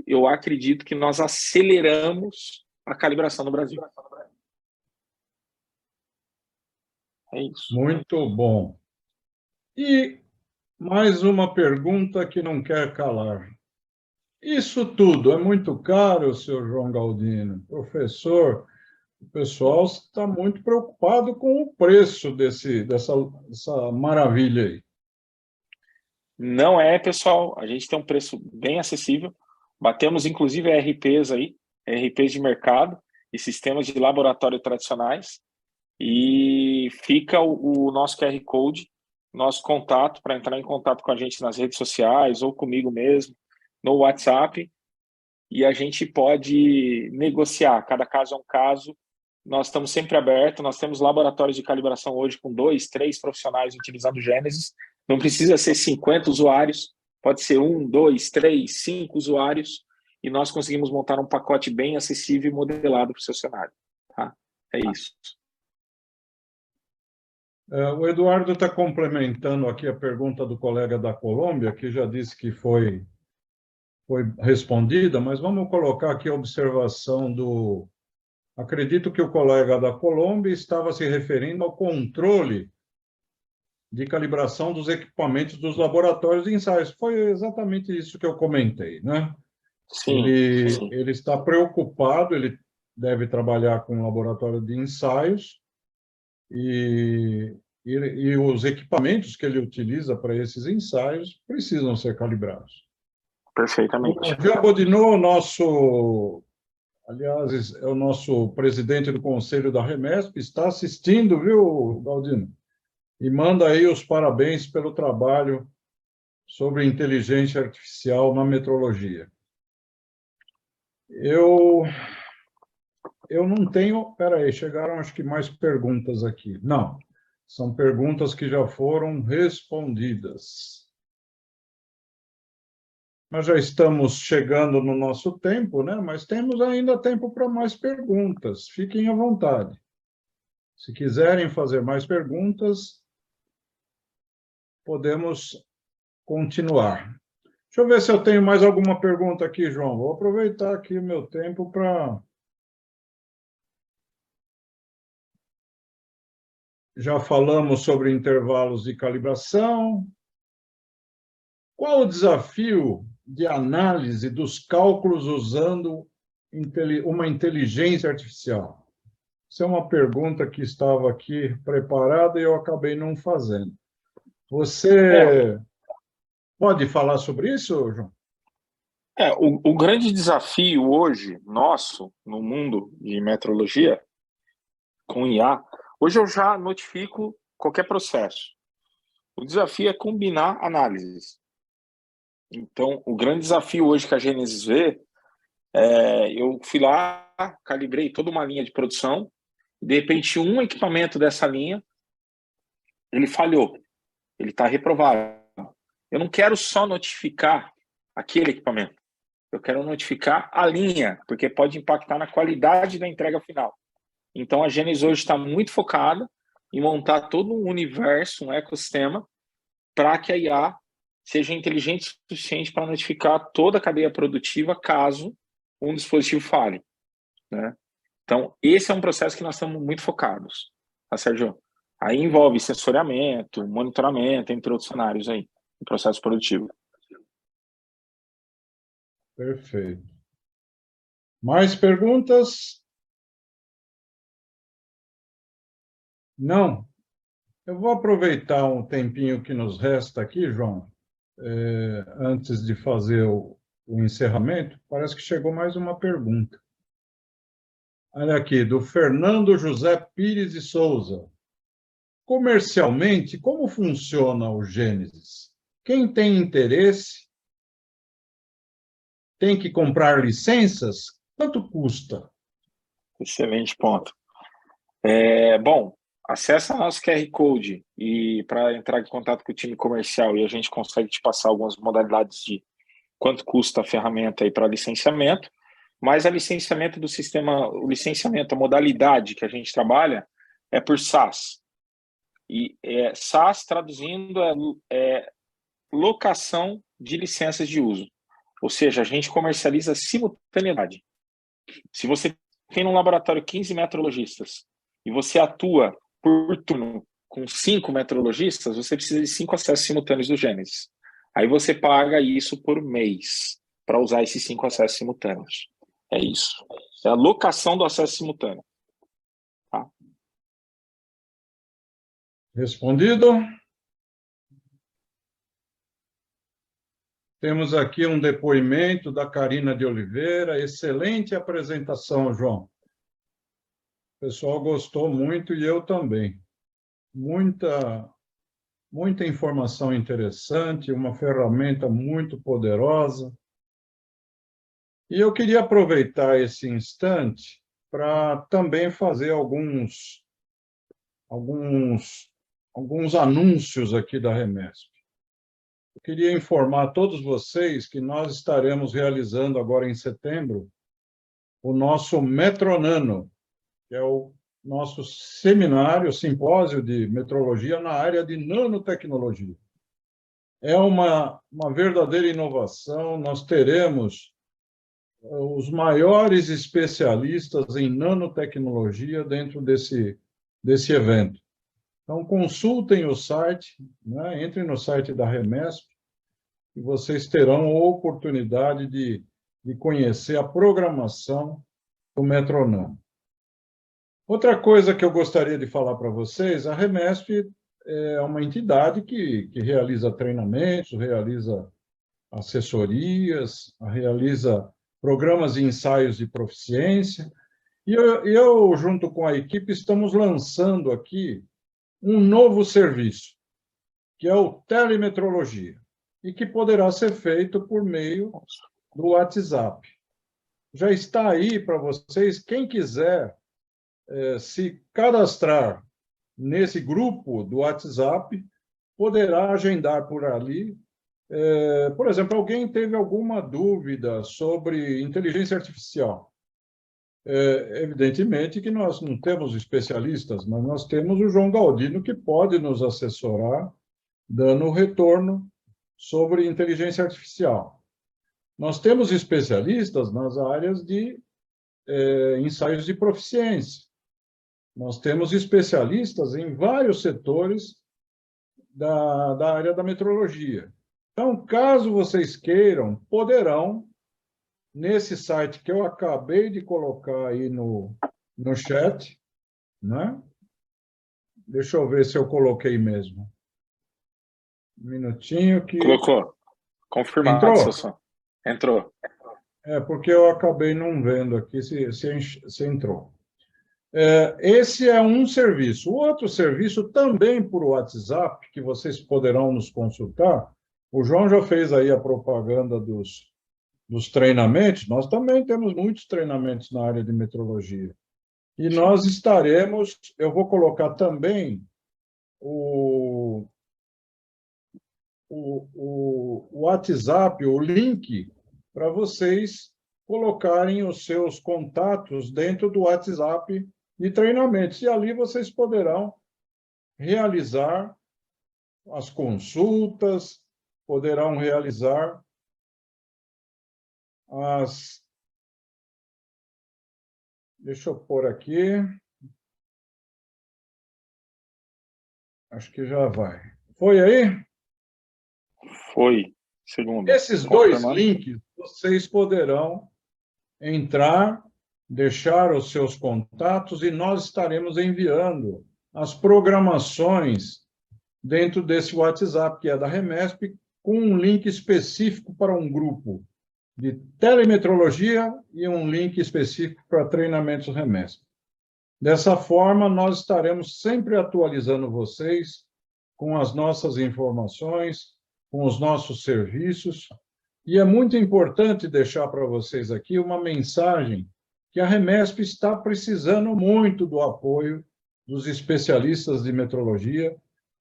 eu acredito que nós aceleramos a calibração no Brasil. É isso. Muito bom. E mais uma pergunta que não quer calar. Isso tudo é muito caro, senhor João Galdino? Professor, o pessoal está muito preocupado com o preço dessa maravilha aí. Não é, pessoal. A gente tem um preço bem acessível. Batemos, inclusive, RPs aí, RPs de mercado e sistemas de laboratório tradicionais. E fica o nosso QR Code, nosso contato, para entrar em contato com a gente nas redes sociais ou comigo mesmo, no WhatsApp. E a gente pode negociar. Cada caso é um caso. Nós estamos sempre abertos. Nós temos laboratórios de calibração hoje com 2, 3 profissionais utilizando Gênesis. Não precisa ser 50 usuários, pode ser 1, 2, 3, 5 usuários, e nós conseguimos montar um pacote bem acessível e modelado para o seu cenário. Tá? É isso. O Eduardo está complementando aqui a pergunta do colega da Colômbia, que já disse que foi respondida, mas vamos colocar aqui a observação do... Acredito que o colega da Colômbia estava se referindo ao controle de calibração dos equipamentos dos laboratórios de ensaios. Foi exatamente isso que eu comentei, né? Sim, ele está preocupado, ele deve trabalhar com um laboratório de ensaios e os equipamentos que ele utiliza para esses ensaios precisam ser calibrados. Perfeitamente. O Jean Bodinot, aliás, é o nosso presidente do Conselho da Remesp, está assistindo, viu, Galdino? E manda aí os parabéns pelo trabalho sobre inteligência artificial na metrologia. Eu não tenho... Espera aí, chegaram acho que mais perguntas aqui. Não, são perguntas que já foram respondidas. Nós já estamos chegando no nosso tempo, né? Mas temos ainda tempo para mais perguntas. Fiquem à vontade. Se quiserem fazer mais perguntas, podemos continuar. Deixa eu ver se eu tenho mais alguma pergunta aqui, João. Vou aproveitar aqui o meu tempo para... Já falamos sobre intervalos de calibração. Qual o desafio de análise dos cálculos usando uma inteligência artificial? Essa é uma pergunta que estava aqui preparada e eu acabei não fazendo. Você pode falar sobre isso, João? O grande desafio hoje, nosso, no mundo de metrologia, com IA, hoje eu já notifico qualquer processo. O desafio é combinar análises. Então, o grande desafio hoje que a Gênesis vê eu fui lá, calibrei toda uma linha de produção, de repente um equipamento dessa linha, ele falhou, ele está reprovado. Eu não quero só notificar aquele equipamento, eu quero notificar a linha, porque pode impactar na qualidade da entrega final. Então, a Gênesis hoje está muito focada em montar todo um universo, um ecossistema, para que a IA seja inteligente o suficiente para notificar toda a cadeia produtiva caso um dispositivo falhe, né? Então, esse é um processo que nós estamos muito focados, tá, Sérgio? Aí envolve sensoriamento, monitoramento, entre outros cenários aí, no processo produtivo. Perfeito. Mais perguntas? Não? Eu vou aproveitar um tempinho que nos resta aqui, João, antes de fazer o encerramento. Parece que chegou mais uma pergunta. Olha aqui, do Fernando José Pires de Souza. Comercialmente, como funciona o Gênesis? Quem tem interesse tem que comprar licenças? Quanto custa? Excelente ponto. Bom, acessa nosso QR Code e para entrar em contato com o time comercial e a gente consegue te passar algumas modalidades de quanto custa a ferramenta aí para licenciamento, mas a licenciamento do sistema, o licenciamento, a modalidade que a gente trabalha é por SaaS. E SaaS, traduzindo, é locação de licenças de uso. Ou seja, a gente comercializa simultaneidade. Se você tem no laboratório 15 metrologistas e você atua por turno com 5 metrologistas, você precisa de 5 acessos simultâneos do Gênesis. Aí você paga isso por mês para usar esses 5 acessos simultâneos. É isso. É a locação do acesso simultâneo. Tá? Respondido? Temos aqui um depoimento da Carina de Oliveira. Excelente apresentação, João. O pessoal gostou muito e eu também. Muita informação interessante, uma ferramenta muito poderosa. E eu queria aproveitar esse instante para também fazer alguns anúncios aqui da Remesp. Eu queria informar a todos vocês que nós estaremos realizando agora em setembro o nosso Metronano, que é o nosso seminário, simpósio de metrologia na área de nanotecnologia. É uma verdadeira inovação, nós teremos os maiores especialistas em nanotecnologia dentro desse evento. Então, consultem o site, né? Entrem no site da Remesp e vocês terão a oportunidade de conhecer a programação do Metronano. Outra coisa que eu gostaria de falar para vocês, a Remesp é uma entidade que realiza treinamentos, realiza assessorias, realiza programas de ensaios de proficiência, e eu, junto com a equipe, estamos lançando aqui um novo serviço, que é o telemetrologia, e que poderá ser feito por meio do WhatsApp. Já está aí para vocês, quem quiser se cadastrar nesse grupo do WhatsApp, poderá agendar por ali. Por exemplo, alguém teve alguma dúvida sobre inteligência artificial. Evidentemente que nós não temos especialistas, mas nós temos o João Galdino, que pode nos assessorar, dando retorno sobre inteligência artificial. Nós temos especialistas nas áreas de ensaios de proficiência. Nós temos especialistas em vários setores da área da metrologia. Então, caso vocês queiram, poderão, nesse site que eu acabei de colocar aí no chat, né? Deixa eu ver se eu coloquei mesmo. Um minutinho que... Colocou. Confirmado, Entrou? Celso. Entrou. Porque eu acabei não vendo aqui se entrou. Esse é um serviço. O outro serviço, também por WhatsApp, que vocês poderão nos consultar. O João já fez aí a propaganda dos treinamentos. Nós também temos muitos treinamentos na área de metrologia. E nós estaremos... Eu vou colocar também o WhatsApp, o link para vocês colocarem os seus contatos dentro do WhatsApp de treinamentos. E ali vocês poderão realizar as consultas, poderão realizar as... Deixa eu pôr aqui. Acho que já vai. Foi aí? Foi. Segundo. Esses dois links, vocês poderão entrar, deixar os seus contatos e nós estaremos enviando as programações dentro desse WhatsApp, que é da Remesp, com um link específico para um grupo de telemetrologia e um link específico para treinamentos Remesp. Dessa forma, nós estaremos sempre atualizando vocês com as nossas informações, com os nossos serviços. E é muito importante deixar para vocês aqui uma mensagem que a Remesp está precisando muito do apoio dos especialistas de metrologia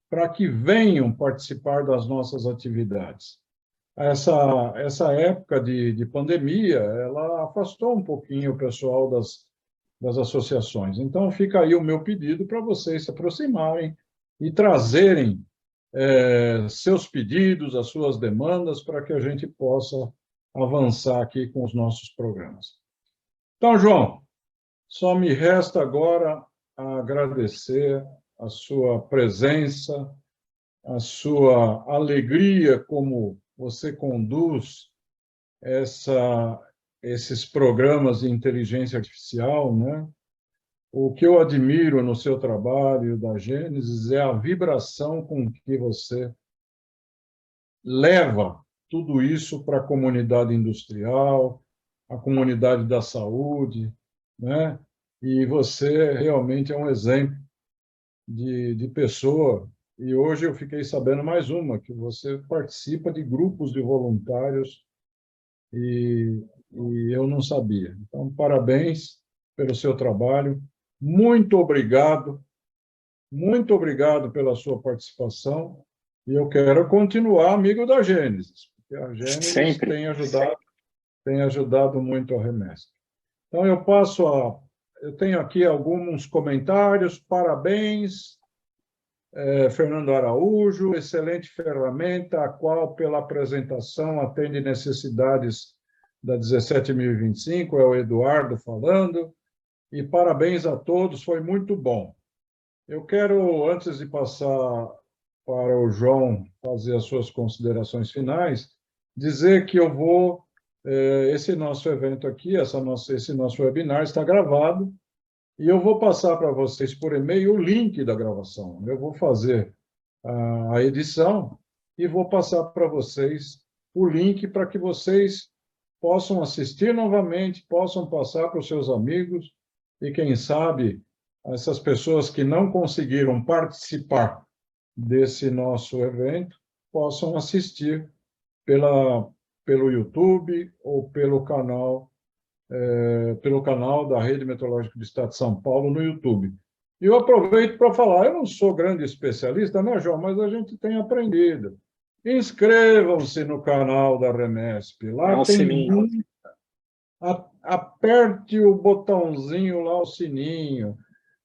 para que venham participar das nossas atividades. Essa época de pandemia, ela afastou um pouquinho o pessoal das associações. Então, fica aí o meu pedido para vocês se aproximarem e trazerem seus pedidos, as suas demandas, para que a gente possa avançar aqui com os nossos programas. Então, João, só me resta agora agradecer a sua presença, a sua alegria como você conduz esses programas de inteligência artificial, né? O que eu admiro no seu trabalho da Gênesis é a vibração com que você leva tudo isso para a comunidade industrial, a comunidade da saúde, né? E você realmente é um exemplo de pessoa. E hoje eu fiquei sabendo mais uma, que você participa de grupos de voluntários e eu não sabia. Então, parabéns pelo seu trabalho. Muito obrigado pela sua participação. E eu quero continuar amigo da Gênesis, porque a Gênesis tem ajudado muito a Remesp. Então, eu tenho aqui alguns comentários. Parabéns, Fernando Araújo, excelente ferramenta, a qual, pela apresentação, atende necessidades da 17.025, é o Eduardo falando. E parabéns a todos, foi muito bom. Eu quero, antes de passar para o João fazer as suas considerações finais, dizer que eu vou... esse nosso evento aqui, esse nosso webinar está gravado, e eu vou passar para vocês por e-mail o link da gravação. Eu vou fazer a edição e vou passar para vocês o link para que vocês possam assistir novamente, possam passar para os seus amigos, e, quem sabe, essas pessoas que não conseguiram participar desse nosso evento possam assistir pelo YouTube ou pelo canal da Rede Meteorológica do Estado de São Paulo no YouTube. E eu aproveito para falar, eu não sou grande especialista, né, João? Mas a gente tem aprendido. Inscrevam-se no canal da Remesp. Lá tem aperte o botãozinho lá, o sininho.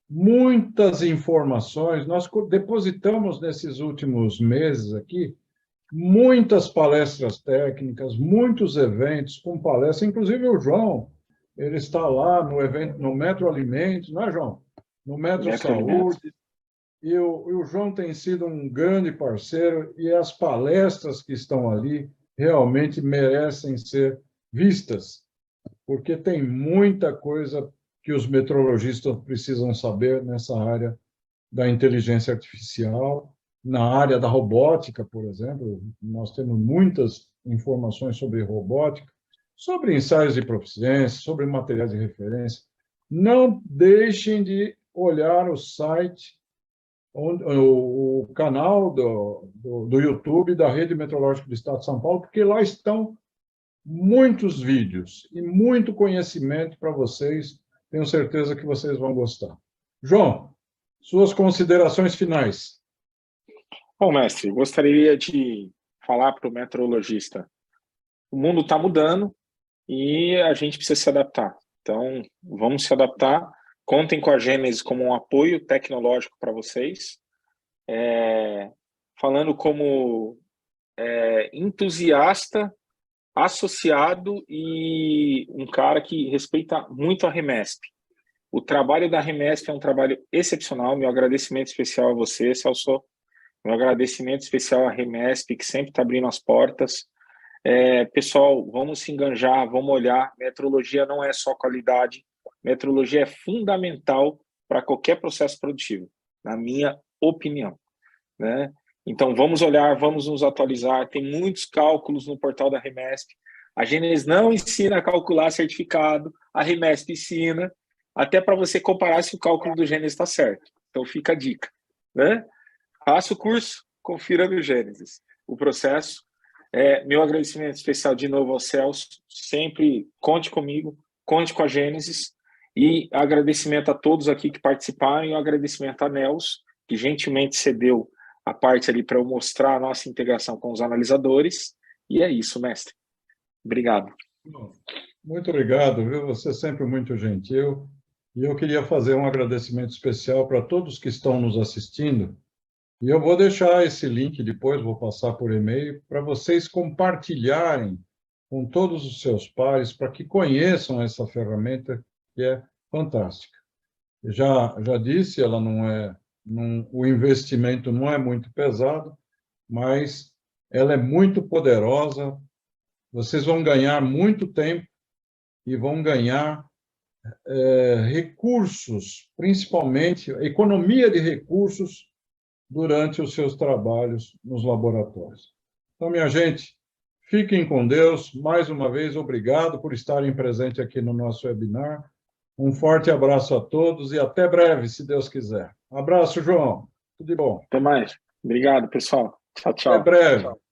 Muitas informações. Nós depositamos nesses últimos meses aqui muitas palestras técnicas, muitos eventos com palestras, inclusive o João, ele está lá no evento, no Metro Alimentos, não é, João? No Metro Saúde. E o João tem sido um grande parceiro, e as palestras que estão ali realmente merecem ser vistas, porque tem muita coisa que os meteorologistas precisam saber nessa área da inteligência artificial, na área da robótica, por exemplo. Nós temos muitas informações sobre robótica, sobre ensaios de proficiência, sobre materiais de referência. Não deixem de olhar o site, o canal do YouTube da Rede Meteorológica do Estado de São Paulo, porque lá estão muitos vídeos e muito conhecimento para vocês. Tenho certeza que vocês vão gostar. João, suas considerações finais. Bom, mestre, gostaria de falar para o meteorologista. O mundo está mudando, e a gente precisa se adaptar. Então, vamos se adaptar. Contem com a Gênesis como um apoio tecnológico para vocês. Falando como entusiasta, associado e um cara que respeita muito a Remesp. O trabalho da Remesp é um trabalho excepcional. Meu agradecimento especial a você, Celso. Meu agradecimento especial à Remesp, que sempre está abrindo as portas. Pessoal, vamos se enganjar, vamos olhar. Metrologia não é só qualidade. Metrologia é fundamental para qualquer processo produtivo, na minha opinião, né? Então, vamos olhar, vamos nos atualizar. Tem muitos cálculos no portal da Remesp. A Gênesis não ensina a calcular certificado, a Remesp ensina, até para você comparar se o cálculo do Gênesis está certo. Então, fica a dica, né? Faça o curso, confira no Gênesis o processo. Meu agradecimento especial de novo ao Celso. Sempre conte comigo, conte com a Gênesis. E agradecimento a todos aqui que participaram e um agradecimento a Nels, que gentilmente cedeu a parte ali para eu mostrar a nossa integração com os analisadores. E é isso, mestre. Obrigado. Muito obrigado, viu? Você é sempre muito gentil. E eu queria fazer um agradecimento especial para todos que estão nos assistindo. E eu vou deixar esse link depois, vou passar por e-mail, para vocês compartilharem com todos os seus pares, para que conheçam essa ferramenta que é fantástica. Eu já disse, ela o investimento não é muito pesado, mas ela é muito poderosa. Vocês vão ganhar muito tempo e vão ganhar recursos, principalmente economia de recursos durante os seus trabalhos nos laboratórios. Então, minha gente, fiquem com Deus. Mais uma vez, obrigado por estarem presentes aqui no nosso webinar. Um forte abraço a todos e até breve, se Deus quiser. Abraço, João. Tudo de bom. Até mais. Obrigado, pessoal. Tchau, tchau. Até breve.